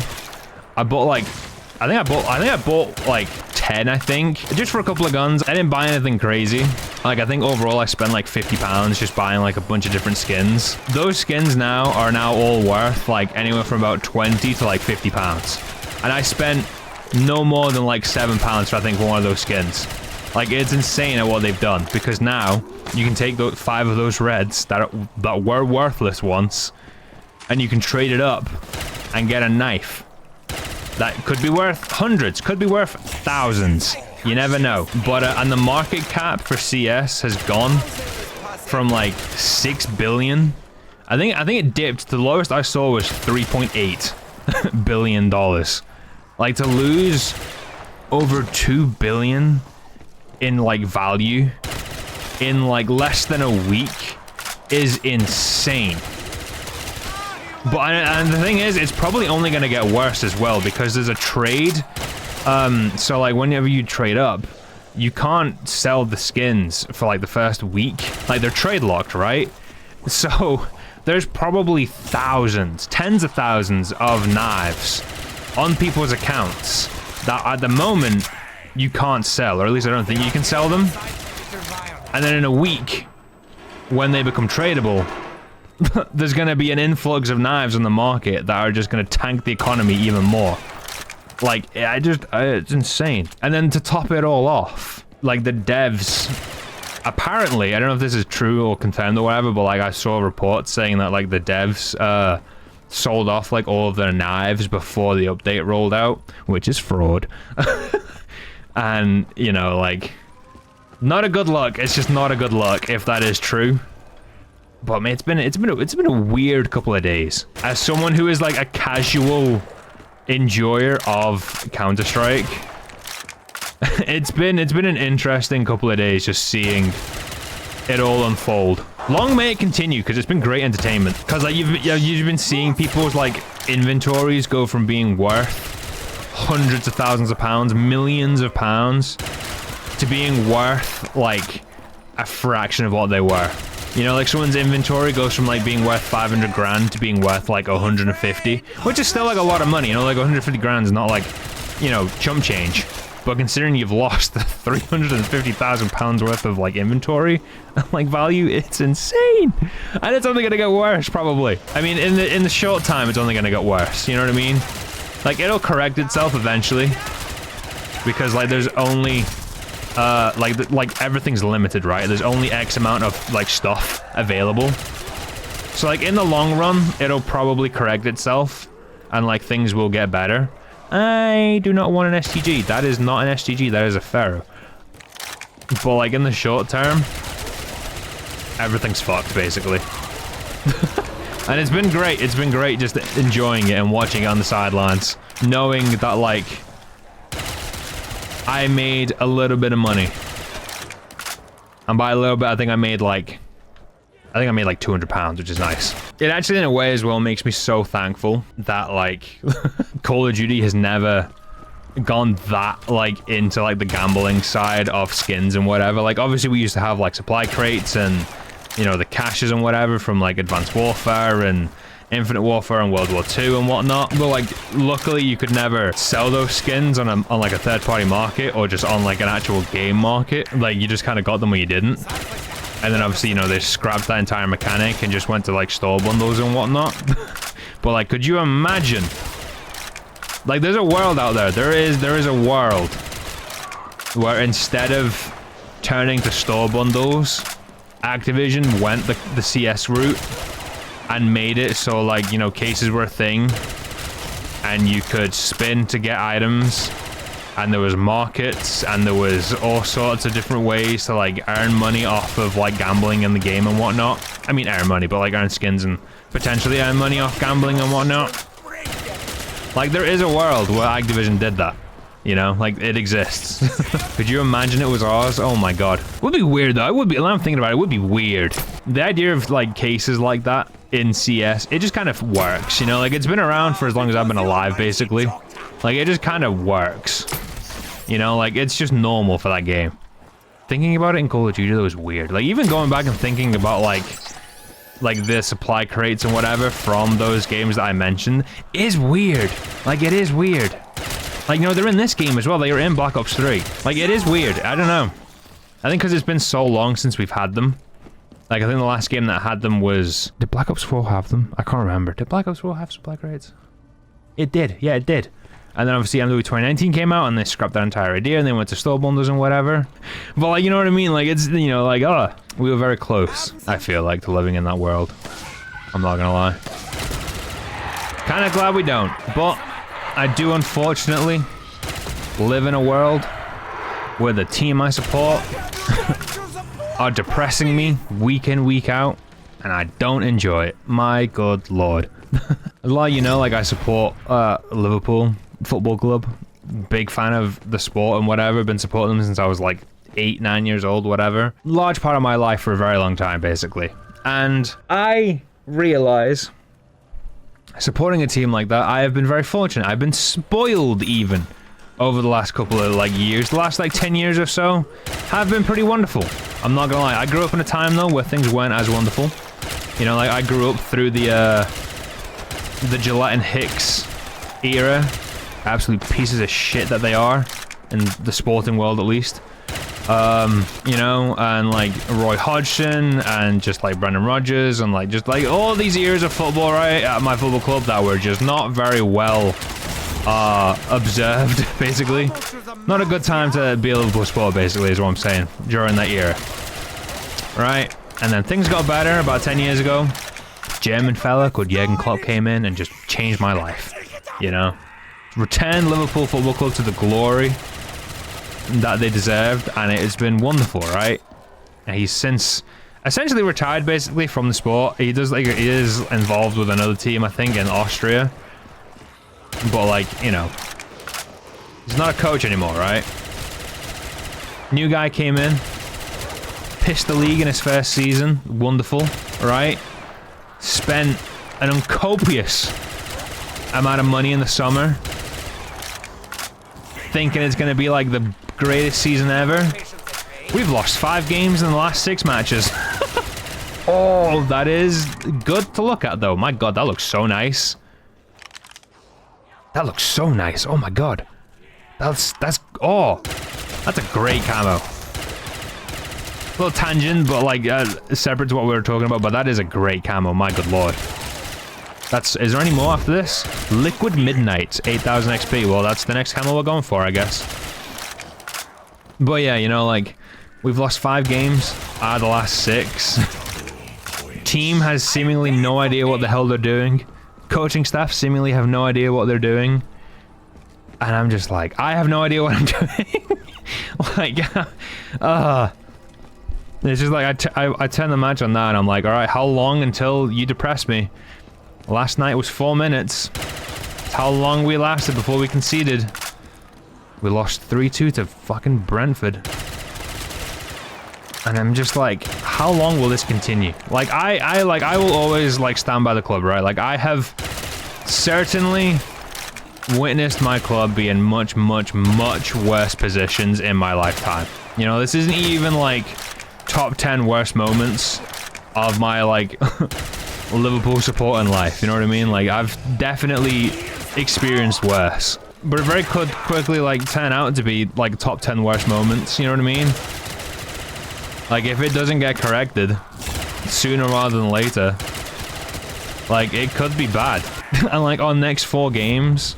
I bought like, I think I bought like 10, I think, just for a couple of guns. I didn't buy anything crazy. Like, I think overall I spent like £50 just buying like a bunch of different skins. Those skins now are all worth like anywhere from about 20 to like £50. And I spent no more than like £7 for, I think, for one of those skins. Like, it's insane at what they've done, because now you can take those 5 of those reds that were worthless once, and you can trade it up and get a knife that could be worth hundreds, could be worth thousands. You never know. But and the market cap for CS has gone from like 6 billion. I think it dipped. The lowest I saw was $3.8 billion. Like, to lose over 2 billion in like value in like less than a week is insane. But and the thing is, it's probably only gonna get worse as well, because there's a trade. So like whenever you trade up, you can't sell the skins for like the first week. Like, they're trade locked, right? So there's probably thousands, tens of thousands of knives on people's accounts that at the moment you can't sell, or at least I don't think you can sell them. And then in a week, when they become tradable, there's going to be an influx of knives on the market that are just going to tank the economy even more. Like, it's insane. And then to top it all off, like, the devs, apparently, I don't know if this is true or confirmed or whatever, but like, I saw reports saying that like the devs sold off like all of their knives before the update rolled out, which is fraud. And, you know, like, not a good look. It's just not a good look if that is true. But man, it's been a weird couple of days. As someone who is like a casual enjoyer of Counter-Strike, it's been an interesting couple of days just seeing it all unfold. Long may it continue, because it's been great entertainment. Because like you've been seeing people's like inventories go from being worth hundreds of thousands of pounds, millions of pounds, to being worth like a fraction of what they were. You know, like someone's inventory goes from like being worth 500 grand to being worth like 150, which is still like a lot of money. You know, like 150 grand is not like, you know, chump change. But considering you've lost 350,000 pounds worth of like inventory, like value, it's insane. And it's only gonna get worse, probably. I mean, in the short time, it's only gonna get worse. You know what I mean? Like, it'll correct itself eventually, because like there's only like everything's limited, right? There's only X amount of like stuff available. So like in the long run, it'll probably correct itself, and like things will get better. I do not want an STG. That is not an STG, that is a Pharaoh. But like in the short term, everything's fucked basically. And it's been great just enjoying it and watching it on the sidelines. Knowing that like, I made a little bit of money. And by a little bit, I think I made like £200, which is nice. It actually, in a way as well, makes me so thankful that like Call of Duty has never gone that like into like the gambling side of skins and whatever. Like obviously we used to have like supply crates and, you know, the caches and whatever from like Advanced Warfare and Infinite Warfare and World War II and whatnot. But like, luckily you could never sell those skins on like a third-party market or just on like an actual game market. Like you just kind of got them or you didn't. And then obviously, you know, they scrapped that entire mechanic and just went to like store bundles and whatnot. But like, could you imagine? Like, there's a world out there. There is a world where instead of turning to store bundles, Activision went the CS route and made it so like, you know, cases were a thing and you could spin to get items. And there was markets, and there was all sorts of different ways to like earn money off of like gambling in the game and whatnot. I mean earn money, but like earn skins and potentially earn money off gambling and whatnot. Like there is a world where Activision did that. You know, like it exists. Could you imagine it was ours? Oh my god. It would be weird though. It would be, now I'm thinking about it, it would be weird. The idea of like cases like that in CS, it just kind of works, you know? Like it's been around for as long as I've been alive basically. Like it just kind of works. You know, like it's just normal for that game. Thinking about it in Call of Duty, that was weird. Like even going back and thinking about like the supply crates and whatever from those games that I mentioned is weird. Like it is weird. Like, you know, they're in this game as well. They were in Black Ops 3. Like it is weird. I don't know. I think because it's been so long since we've had them. Like I think the last game that had them was... Did Black Ops 4 have them? I can't remember. Did Black Ops 4 have supply crates? It did. Yeah, it did. And then obviously MW 2019 came out and they scrapped that entire idea and they went to store bundles and whatever. But like, you know what I mean? Like it's, you know, like, oh, we were very close, I feel like, to living in that world. I'm not gonna lie. Kind of glad we don't. But I do unfortunately live in a world where the team I support are depressing me week in, week out. And I don't enjoy it. My good lord. A lot of you know, like I support Liverpool Football Club. Big fan of the sport and whatever. Been supporting them since I was like 8, 9 years old, whatever. Large part of my life for a very long time, basically. And I realize supporting a team like that, I have been very fortunate. I've been spoiled even over the last couple of like years. The last like 10 years or so have been pretty wonderful. I'm not gonna lie. I grew up in a time though where things weren't as wonderful. You know, like I grew up through the Gillette and Hicks era. Absolute pieces of shit that they are in the sporting world, at least. You know, and like Roy Hodgson and just like Brendan Rodgers and like just like all these years of football, right, at my football club that were just not very well observed, basically. Not a good time to be a Liverpool sport, basically, is what I'm saying, during that era. Right? And then things got better about 10 years ago. German fella called Jurgen Klopp came in and just changed my life, you know? Returned Liverpool Football Club to the glory that they deserved, and it has been wonderful, right? And he's since essentially retired, basically, from the sport. He does, like, he is involved with another team, I think, in Austria. But, like, you know, he's not a coach anymore, right? New guy came in, pissed the league in his first season. Wonderful, right? Spent an uncopious amount of money in the summer, thinking it's going to be like the greatest season ever. We've lost 5 games in the last 6 matches. Oh, that is good to look at, though. My god, that looks so nice. That looks so nice. Oh my god. That's a great camo. A little tangent, but like separate to what we were talking about, but that is a great camo, my good lord. Is there any more after this? Liquid Midnight, 8000 XP. Well, that's the next camo we're going for, I guess. But yeah, you know, like, we've lost 5 games out of the last 6. Team has seemingly no idea what the hell they're doing. Coaching staff seemingly have no idea what they're doing. And I'm just like, I have no idea what I'm doing. Like, it's just like, I turn the match on that and I'm like, all right, how long until you depress me? Last night was 4 minutes. It's how long we lasted before we conceded. We lost 3-2 to fucking Brentford. And I'm just like, how long will this continue? Like, I will always, like, stand by the club, right? Like, I have certainly witnessed my club be in much, much, much worse positions in my lifetime. You know, this isn't even, like, top 10 worst moments of my, like, Liverpool supporting life, you know what I mean? Like, I've definitely experienced worse. But it very could quickly, like, turn out to be, like, top 10 worst moments, you know what I mean? Like, if it doesn't get corrected sooner rather than later, like, it could be bad. And, like, our next 4 games,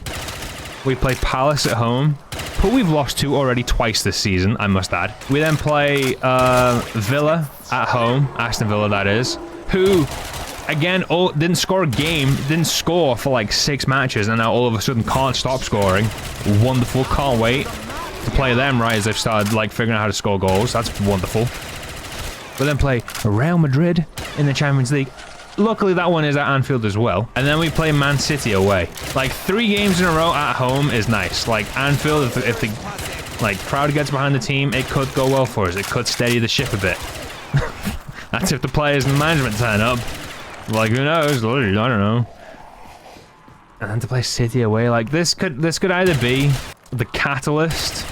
we play Palace at home, but we've lost to already twice this season, I must add. We then play Villa at home, Aston Villa that is, who, again, didn't score a game, didn't score for like 6 matches, and now all of a sudden can't stop scoring. Wonderful, can't wait to play them right as they've started like figuring out how to score goals. That's wonderful. We then play Real Madrid in the Champions League. Luckily, that one is at Anfield as well. And then we play Man City away. Like, 3 games in a row at home is nice. Like, Anfield, if the like crowd gets behind the team, it could go well for us. It could steady the ship a bit. That's if the players and the management turn up. Like, who knows? I don't know. And then to play City away, like, this could either be the catalyst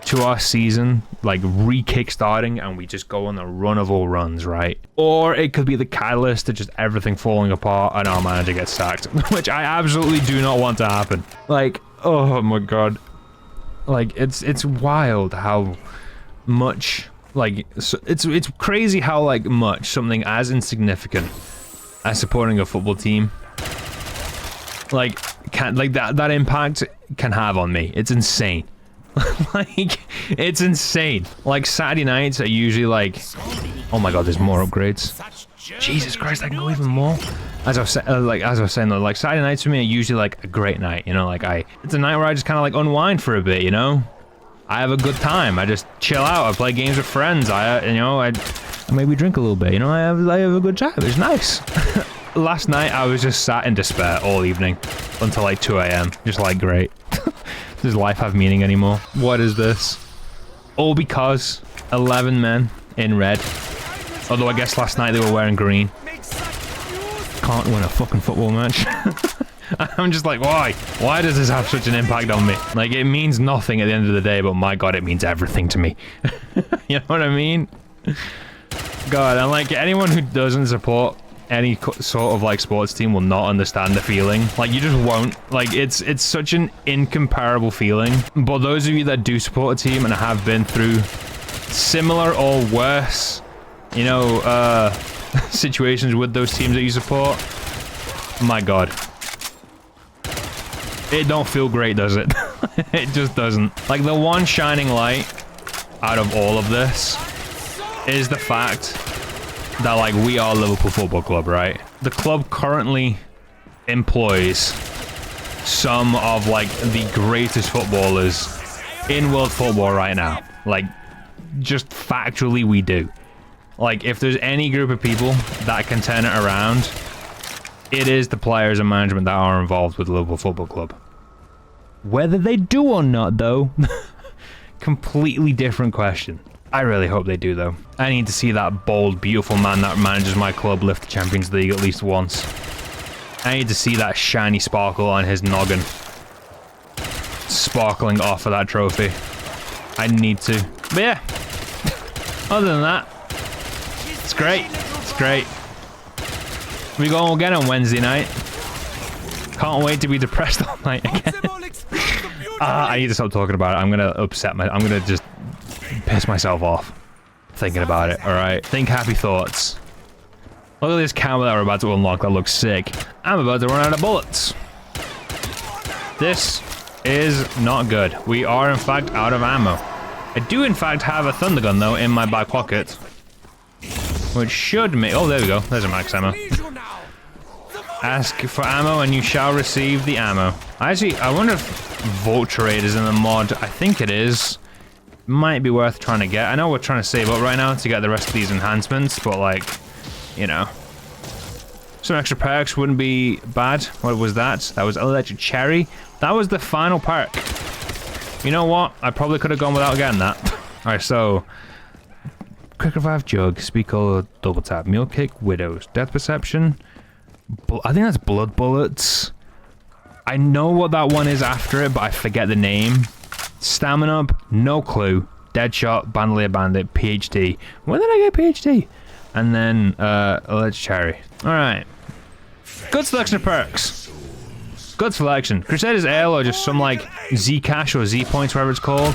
to our season, like, re-kickstarting, and we just go on the run of all runs, right? Or it could be the catalyst to just everything falling apart and our manager gets sacked, which I absolutely do not want to happen. Like, oh my god. Like, it's wild how much, like, it's crazy how, like, much something as insignificant as supporting a football team, like, that impact can have on me. It's insane. Like, it's insane. Like, Saturday nights are usually like, oh my god, there's more upgrades. Jesus Christ, I can go even more. As I was saying though, like, Saturday nights for me are usually like a great night, you know, like it's a night where I just kind of like unwind for a bit, you know. I have a good time. I just chill out. I play games with friends. I maybe drink a little bit, you know. I have a good time. It's nice. Last night I was just sat in despair all evening until like 2 AM. Just like, great. Does life have meaning anymore? What is this? All because 11 men in red. Although I guess last night they were wearing green. Can't win a fucking football match. I'm just like, why? Why does this have such an impact on me? Like, it means nothing at the end of the day, but my god, it means everything to me. You know what I mean? God, and like, anyone who doesn't support any sort of like sports team will not understand the feeling. Like, you just won't. Like, it's such an incomparable feeling. But those of you that do support a team and have been through similar or worse, you know, situations with those teams that you support, my god, it don't feel great, does it? It just doesn't. Like, the one shining light out of all of this is the fact that, like, we are Liverpool Football Club, right? The club currently employs some of, like, the greatest footballers in world football right now. Like, just factually, we do. Like, if there's any group of people that can turn it around, it is the players and management that are involved with Liverpool Football Club. Whether they do or not, though, completely different question. I really hope they do, though. I need to see that bold, beautiful man that manages my club lift the Champions League at least once. I need to see that shiny sparkle on his noggin sparkling off of that trophy. I need to. But yeah, other than that, it's great. It's great. We go again on Wednesday night. Can't wait to be depressed all night again. I need to stop talking about it. I'm gonna just piss myself off thinking about it. All right, think happy thoughts. Look at this camo that we're about to unlock. That looks sick. I'm about to run out of bullets. This is not good. We are in fact out of ammo. I do in fact have a thunder gun though in my back pocket, which should make. Oh, there we go. There's a max ammo. Ask for ammo and you shall receive the ammo. Actually, I wonder if Vulture is in the mod. I think it is. Might be worth trying to get. I know we're trying to save up right now to get the rest of these enhancements, but like, you know. Some extra perks wouldn't be bad. What was that? That was Electric Cherry. That was the final perk. You know what? I probably could have gone without getting that. Alright, so... Quick Revive Jug, Speak All, Double Tap, Mule Kick, Widows, Death Perception. I think that's Blood Bullets. I know what that one is after it, but I forget the name. Stamina Up, no clue. Deadshot, Bandolier Bandit, PhD. When did I get PhD? And then, Electric Cherry. Alright. Good selection of perks. Good selection. Crusader's Ale or just some like Z cash or Z points, whatever it's called,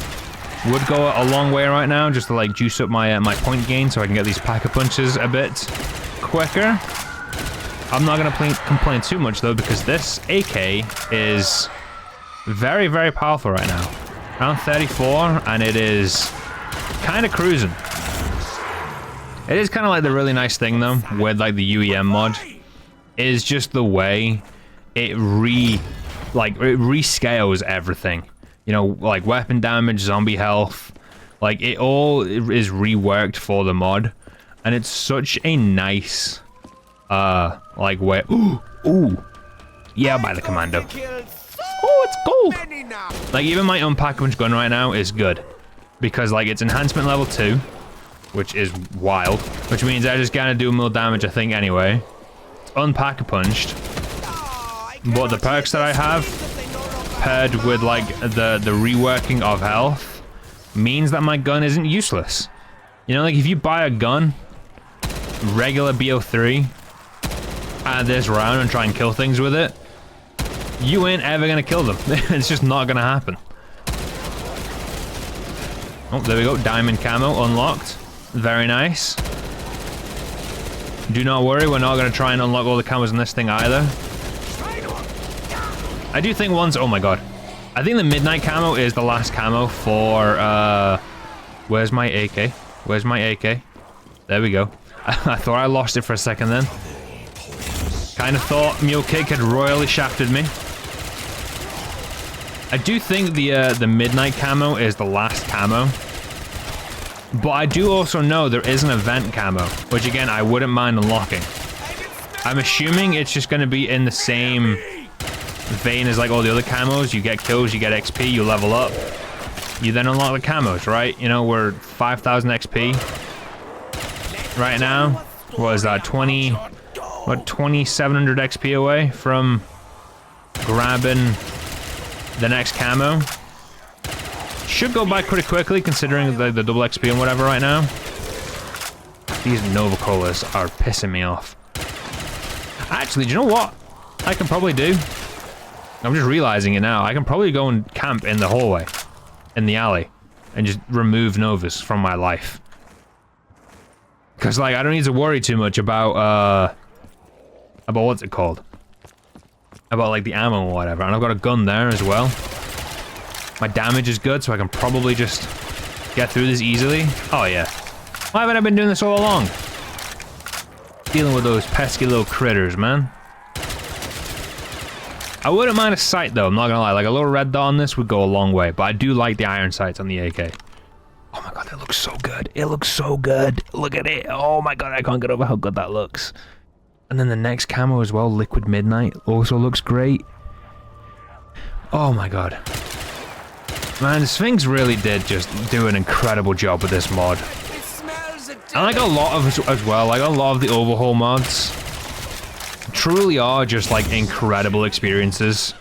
would go a long way right now, just to like juice up my my point gain so I can get these pack-a-punches a bit quicker. I'm not gonna complain too much though, because this AK is very, very powerful right now. Around 34, and it is kind of cruising. It is kind of like the really nice thing though with like the UEM mod is just the way it rescales everything. You know, like weapon damage, zombie health, like it all is reworked for the mod, and it's such a nice like way. Ooh, yeah, I'll buy the commando. Oh, it's gold. Like even my unpackage gun right now is good because like it's enhancement level 2, which is wild, which means I just gotta do more damage I think anyway. It's unpack-a-punched, but the perks that I have paired with like the reworking of health means that my gun isn't useless. You know, like if you buy a gun, regular BO3, at this round and try and kill things with it, you ain't ever gonna kill them. It's just not gonna happen. Oh, there we go. Diamond camo unlocked. Very nice. Do not worry, we're not gonna try and unlock all the camos in this thing either. I do think once, oh my god. I think the midnight camo is the last camo for, where's my AK? Where's my AK? There we go. I thought I lost it for a second then. Kind of thought Mule Kick had royally shafted me. I do think the midnight camo is the last camo. But I do also know there is an event camo, which again, I wouldn't mind unlocking. I'm assuming it's just going to be in the same vein as like all the other camos. You get kills, you get XP, you level up. You then unlock the camos, right? You know, we're 5,000 XP right now. What is that, 2,700 XP away from grabbing the next camo. Should go by pretty quickly considering the double XP and whatever right now. These Nova Colas are pissing me off. Actually, do you know what I can probably do? I'm just realizing it now. I can probably go and camp in the hallway, in the alley, and just remove Novas from my life. Because, like, I don't need to worry too much about what's it called? About, like, the ammo or whatever. And I've got a gun there as well. My damage is good, so I can probably just get through this easily. Oh, yeah. Why haven't I been doing this all along? Dealing with those pesky little critters, man. I wouldn't mind a sight, though. I'm not gonna lie. Like, a little red dot on this would go a long way. But I do like the iron sights on the AK. Oh, my God. That looks so good. It looks so good. Look at it. Oh, my God. I can't get over how good that looks. And then the next camo as well, Liquid Midnight, also looks great. Oh, my God. Man, Sphinx really did just do an incredible job with this mod. And like a lot of as well, like a lot of the overhaul mods truly are just like incredible experiences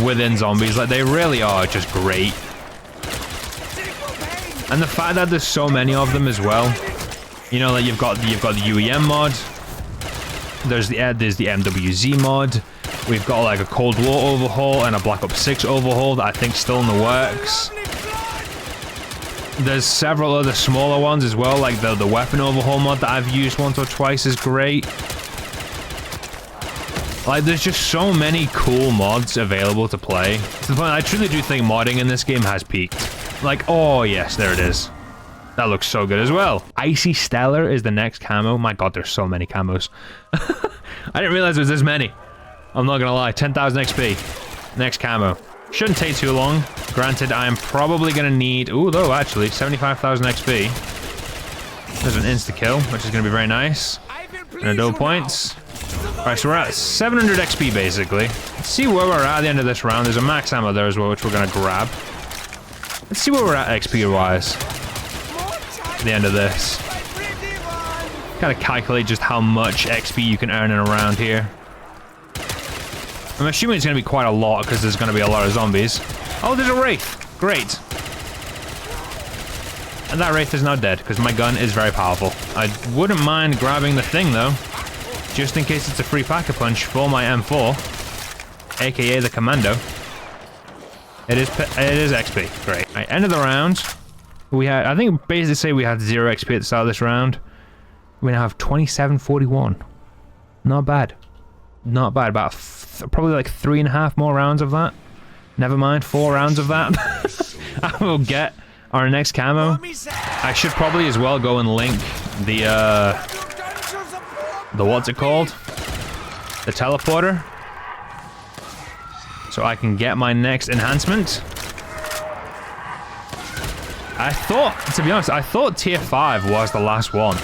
within zombies. Like they really are just great. And the fact that there's so many of them as well. You know, like you've got the UEM mod. There's the MWZ mod. We've got like a Cold War overhaul and a Black Ops 6 overhaul that I think's still in the works. There's several other smaller ones as well, like the weapon overhaul mod that I've used once or twice is great. Like there's just so many cool mods available to play. To the point I truly do think modding in this game has peaked. Like, oh yes, there it is. That looks so good as well. Icy Stellar is the next camo. My God, there's so many camos. I didn't realize it was this many. I'm not gonna lie. 10,000 XP. Next camo. Shouldn't take too long. Granted, I am probably gonna need... Ooh, though, actually, 75,000 XP. There's an insta-kill, which is gonna be very nice. And a double points. Alright, so we're at 700 XP, basically. Let's see where we're at the end of this round. There's a max ammo there as well, which we're gonna grab. Let's see where we're at XP-wise. At the end of this. Gotta calculate just how much XP you can earn in a round here. I'm assuming it's gonna be quite a lot, because there's gonna be a lot of zombies. Oh, there's a Wraith! Great. And that Wraith is now dead, because my gun is very powerful. I wouldn't mind grabbing the thing, though. Just in case it's a free pack-a-punch for my M4. AKA the Commando. It is XP. Great. Right, end of the round. We had, I think basically say we had 0 XP at the start of this round. We now have 2741. Not bad. Not bad. About probably like 3.5 more rounds of that. Never mind, 4 rounds of that. I will get our next camo. I should probably as well go and link the what's it called? The teleporter. So I can get my next enhancement. I thought, to be honest, I thought tier 5 was the last one.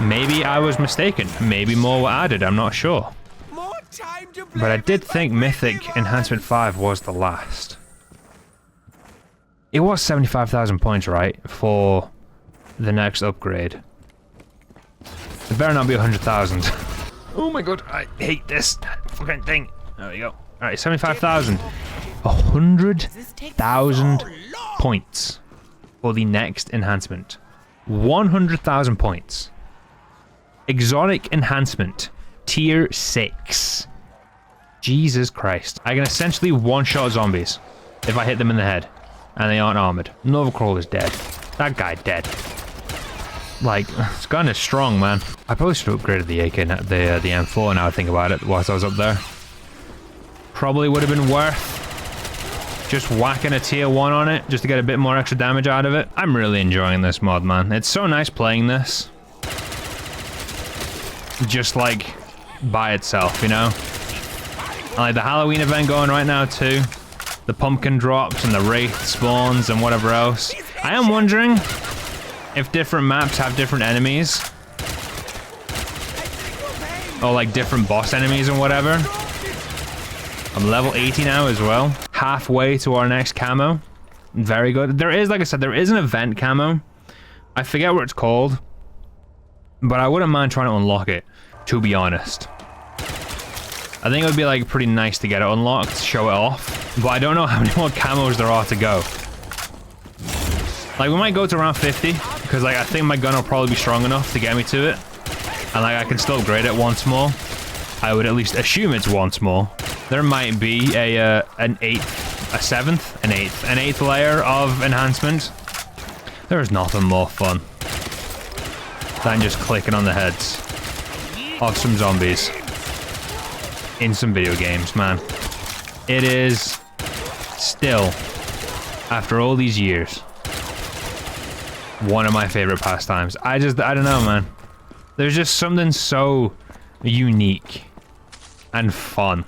Maybe I was mistaken. Maybe more were added, I'm not sure. But I did think Mythic Enhancement 5 was the last. It was 75,000 points, right? For the next upgrade. It better not be 100,000. Oh my god, I hate this fucking thing. There we go. Alright, 75,000. 100,000 points for the next enhancement. 100,000 points. Exotic enhancement. Tier 6. Jesus Christ. I can essentially one-shot zombies if I hit them in the head and they aren't armored. Novacrawler's dead. That guy dead. Like, this gun is strong, man. I probably should have upgraded the AK, the M4 now I think about it whilst I was up there. Probably would have been worth just whacking a tier 1 on it just to get a bit more extra damage out of it. I'm really enjoying this mod, man. It's so nice playing this. Just like by itself, you know? I like the Halloween event going right now too. The pumpkin drops and the Wraith spawns and whatever else. I am wondering if different maps have different enemies. Or like different boss enemies and whatever. I'm level 80 now as well. Halfway to our next camo. Very good. There is, like I said, there is an event camo. I forget what it's called. But I wouldn't mind trying to unlock it, to be honest. I think it would be like pretty nice to get it unlocked, show it off. But I don't know how many more camos there are to go. Like, we might go to around 50, because like I think my gun will probably be strong enough to get me to it. And like I can still upgrade it once more. I would at least assume it's once more. There might be an 8th, a 7th, an 8th layer of enhancement. There is nothing more fun than just clicking on the heads of some zombies in some video games, man. It is still, after all these years, one of my favorite pastimes. I don't know, man. There's just something so unique and fun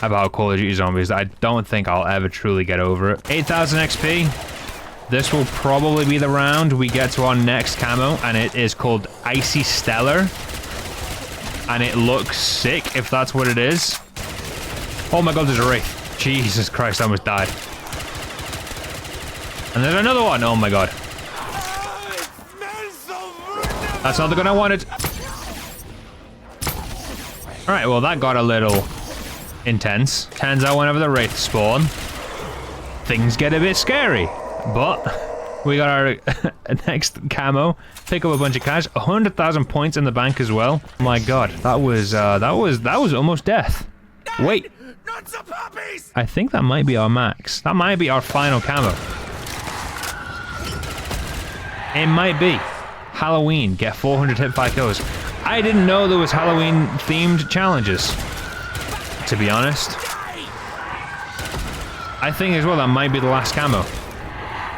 about Call of Duty Zombies that I don't think I'll ever truly get over it. 8,000 XP. This will probably be the round we get to our next camo, and it is called Icy Stellar. And it looks sick, if that's what it is. Oh my god, there's a Wraith. Jesus Christ, I almost died. And there's another one. Oh my god. That's not the gun I wanted. Alright, well that got a little intense. Turns out whenever the Wraith spawn, things get a bit scary. But we got our next camo. Pick up a bunch of cash. 100,000 points in the bank as well. Oh my god, that was almost death. Wait. I think that might be our max. That might be our final camo. It might be. Halloween, get 400 hipfire kills. I didn't know there was Halloween themed challenges, to be honest. I think as well that might be the last camo.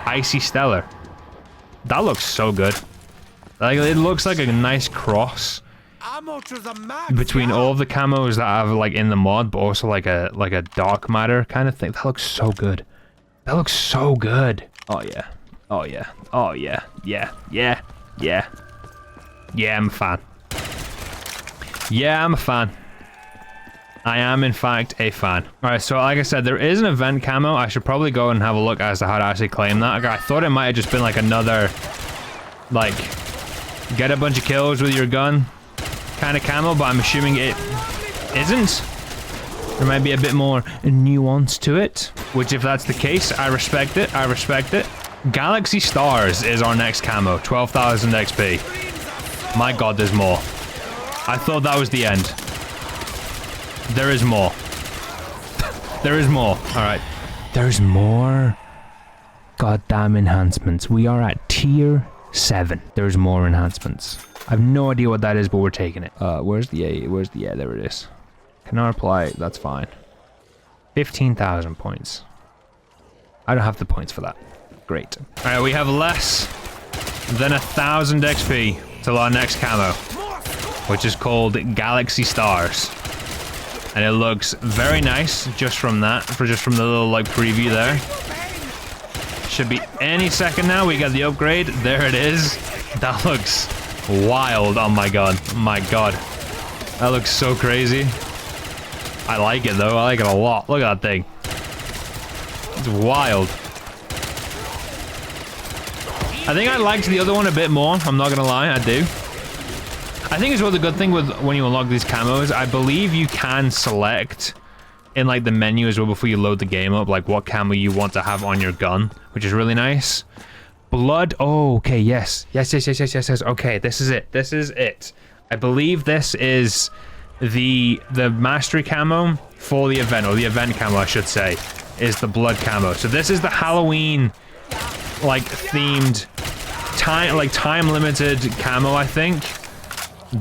Icy Stellar. That looks so good. Like, it looks like a nice cross between all of the camos that I have like in the mod, but also like a dark matter kind of thing. That looks so good. That looks so good. Oh yeah. Oh yeah. Oh yeah. Yeah. Yeah. Yeah. Yeah, I'm a fan. Yeah, I'm a fan. I am, in fact, a fan. Alright, so like I said, there is an event camo. I should probably go and have a look as to how to actually claim that. I thought it might have just been like another, like, get a bunch of kills with your gun kind of camo, but I'm assuming it isn't. There might be a bit more nuance to it, which if that's the case, I respect it. I respect it. Galaxy Stars is our next camo, 12,000 XP. My god, there's more. I thought that was the end. There is more. There is more. Alright. There's more goddamn enhancements. We are at tier 7. There's more enhancements. I have no idea what that is, but we're taking it. Where's the A? Where's the A? There it is. Cannot apply. That's fine. 15,000 points. I don't have the points for that. Great. Alright, we have less than 1,000 XP till our next camo, which is called Galaxy Stars. And it looks very nice just from that, just from the little like preview there. Should be any second now. We got the upgrade. There it is. That looks wild. Oh my god. My god. That looks so crazy. I like it though. I like it a lot. Look at that thing. It's wild. I think I liked the other one a bit more. I'm not gonna lie. I do. I think as well the good thing with when you unlock these camos, I believe you can select in like the menu as well before you load the game up, like what camo you want to have on your gun, which is really nice. Blood. Oh, okay. Yes. Yes. Okay, this is it. This is it. I believe this is the mastery camo for the event, or the event camo, I should say, is the blood camo. So this is the Halloween like themed time limited camo, I think,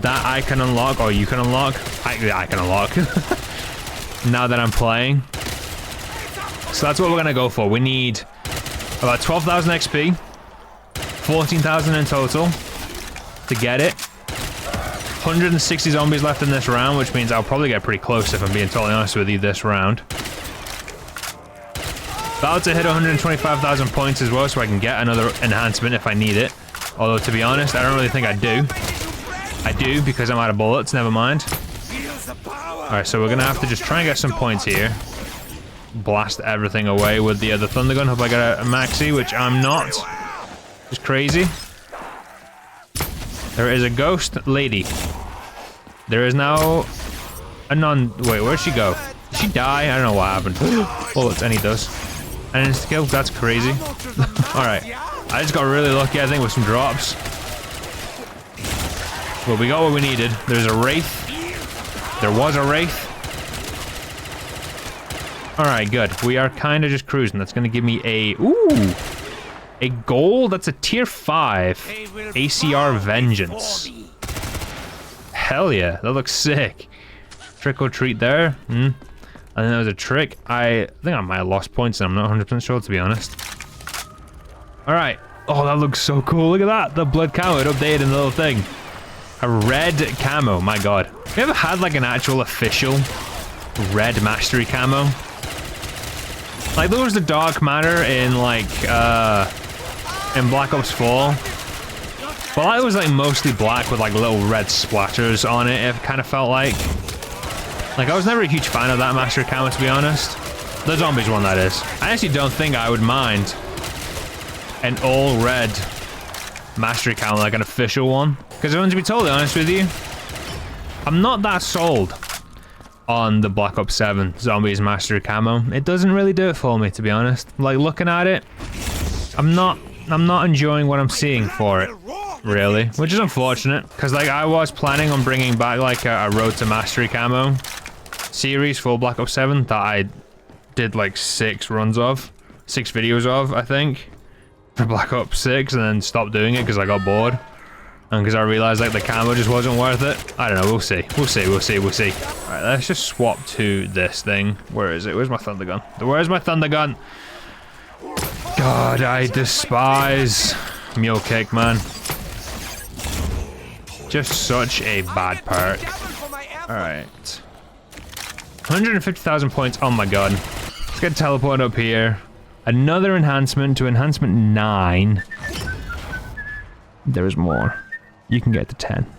that I can unlock, or you can unlock. I can unlock now that I'm playing. So that's what we're gonna go for. We need about 12,000 XP, 14,000 in total to get it. 160 zombies left in this round, which means I'll probably get pretty close if I'm being totally honest with you this round. About to hit 125,000 points as well, so I can get another enhancement if I need it. Although, to be honest, I don't really think I do. I do, because I'm out of bullets, never mind. Alright, so we're gonna have to just try and get some points here. Blast everything away with the other thunder gun. Hope I get a maxi, which I'm not. Just crazy. There is a ghost lady. There is now a non... Wait, where'd she go? Did she die? I don't know what happened. Bullets, and he does. And insta kill, that's crazy. Alright. I just got really lucky, I think, with some drops. Well, we got what we needed. There's a Wraith. There was a Wraith. Alright, good. We are kind of just cruising. That's going to give me a... Ooh! A gold? That's a tier 5 ACR Vengeance. Hell yeah. That looks sick. Trick or treat there. I think that was a trick. I think I might have lost points and I'm not 100% sure, to be honest. Alright. Oh, that looks so cool. Look at that. The blood camo. It updated in the little thing. A red camo. My god. Have you ever had like an actual official red mastery camo? Like there was the dark matter in like in Black Ops 4. But it was like mostly black with like little red splatters on it. It kind of felt like. Like, I was never a huge fan of that mastery camo, to be honest. The zombies one, that is. I actually don't think I would mind an all-red mastery camo, like an official one. Because to be totally honest with you, I'm not that sold on the Black Ops 7 Zombies mastery camo. It doesn't really do it for me, to be honest. Like, looking at it, I'm not enjoying what I'm seeing for it, really. Which is unfortunate, because, like, I was planning on bringing back, like, a Road to Mastery camo series for Black Ops 7 that I did like 6 videos of, I think, for Black Ops 6, and then stopped doing it because I got bored and because I realized like the camo just wasn't worth it. I don't know, we'll see. Alright, let's just swap to this thing. Where is it? Where's my thunder gun? Where's my thunder gun? God, I despise mule kick, man. Just such a bad perk. Alright. 150,000 points. Oh my god. Let's get teleport up here. Another enhancement to enhancement 9. There is more. You can get to 10.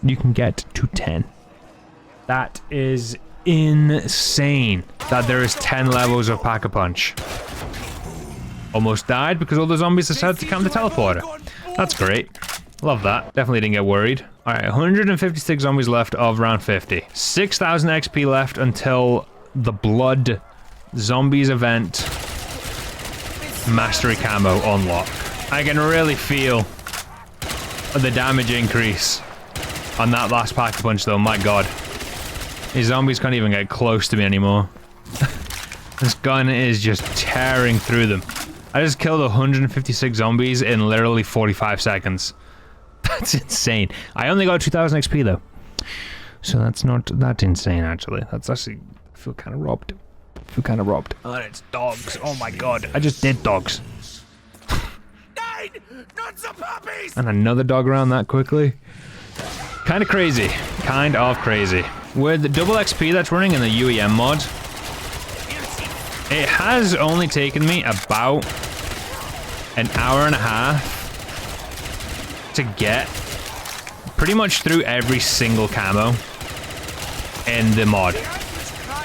You can get to 10. That is insane that there is 10 levels of Pack-a-Punch. Almost died because all the zombies decided to camp the teleporter. That's great. Love that. Definitely didn't get worried. Alright, 156 zombies left of round 50. 6,000 XP left until the Blood Zombies event Mastery Camo unlock. I can really feel the damage increase on that last Pack-a-Punch though, my god. These zombies can't even get close to me anymore. This gun is just tearing through them. I just killed 156 zombies in literally 45 seconds. That's insane. I only got 2,000 XP though. So that's not that insane actually. That's actually, I feel kind of robbed. I feel kind of robbed. Oh, it's dogs. Oh my god. I just did dogs. Not the puppies! And another dog around that quickly. Kind of crazy. Kind of crazy. With the double XP that's running in the UEM mod, it has only taken me about an hour and a half to get pretty much through every single camo in the mod.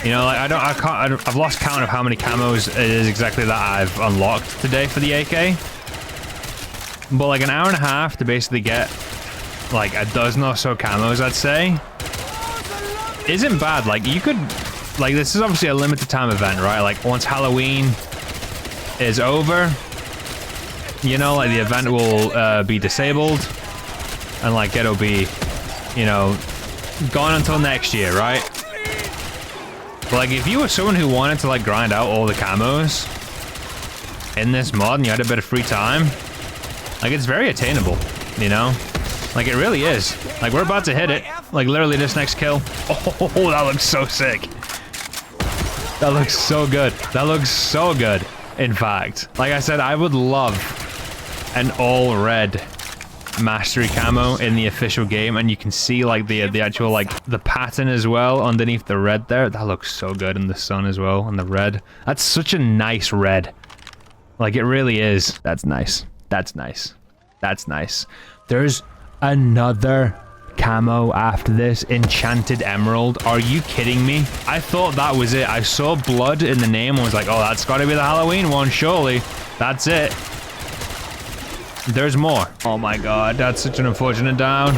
You know, like I've lost count of how many camos it is exactly that I've unlocked today for the AK. But like an hour and a half to basically get like a dozen or so camos, I'd say, isn't bad. Like you could, like this is obviously a limited time event, right? Like once Halloween is over, you know, like the event will be disabled and like it'll be, you know, gone until next year, right? But like if you were someone who wanted to like grind out all the camos in this mod and you had a bit of free time, like it's very attainable, you know? Like it really is. Like we're about to hit it. Like literally this next kill. Oh, that looks so sick. That looks so good. That looks so good. In fact, like I said, I would love an all red mastery camo in the official game, and you can see like the actual like the pattern as well underneath the red there. That looks so good in the sun as well, and the red. That's such a nice red. Like it really is. That's nice. That's nice. That's nice. There's another camo after this, Enchanted Emerald. Are you kidding me? I thought that was it. I saw blood in the name and was like, oh, that's gotta be the Halloween one, surely. That's it. There's more. Oh my god, that's such an unfortunate down.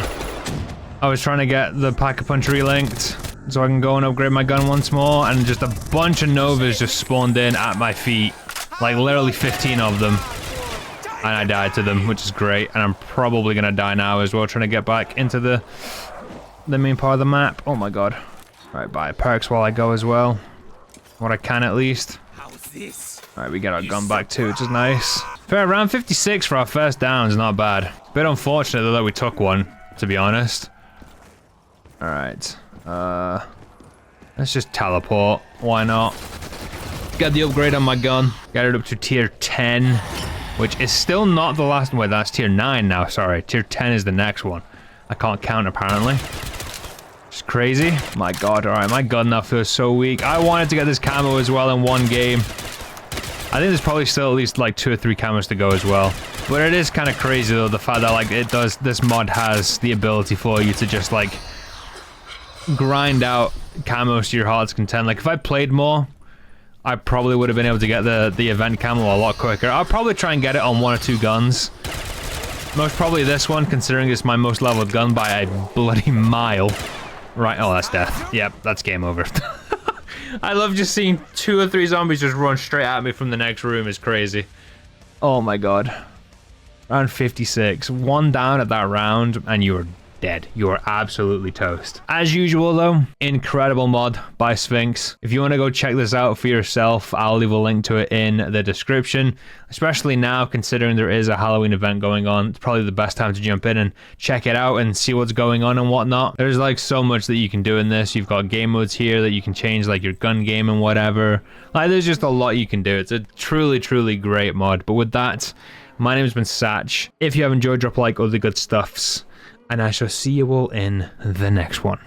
I was trying to get the Pack-a-Punch relinked so I can go and upgrade my gun once more, and just a bunch of Novas just spawned in at my feet. Like literally 15 of them. And I died to them, which is great. And I'm probably gonna die now as well, trying to get back into the main part of the map. Oh my god. Alright, buy perks while I go as well. What I can at least. Alright, we get our gun back too, which is nice. Fair, round 56 for our first down is not bad. Bit unfortunate though that we took one, to be honest. Alright. Let's just teleport. Why not? Get the upgrade on my gun. Get it up to tier 10. Which is still not the last one. That's tier 9 now, sorry. Tier 10 is the next one. I can't count, apparently. It's crazy. My god, alright, my gun now feels so weak. I wanted to get this camo as well in one game. I think there's probably still at least like 2 or 3 camos to go as well. But it is kind of crazy though, the fact that like this mod has the ability for you to just like grind out camos to your heart's content. Like if I played more, I probably would have been able to get the event camo a lot quicker. I'll probably try and get it on 1 or 2 guns. Most probably this one, considering it's my most leveled gun by a bloody mile. Right, oh, that's death. Yep, that's game over. I love just seeing 2 or 3 zombies just run straight at me from the next room. Is crazy. Oh my god. Round 56. 1 down at that round, and you were dead. You are absolutely toast. As usual though, incredible mod by Sphinx. If you want to go check this out for yourself, I'll leave a link to it in the description. Especially now, considering there is a Halloween event going on, it's probably the best time to jump in and check it out and see what's going on and whatnot. There's like so much that you can do in this. You've got game modes here that you can change, like your gun game and whatever. Like there's just a lot you can do. It's a truly great mod. But with that, my name's been Satch. If you have enjoyed, drop a like, all the good stuffs. and I shall see you all in the next one.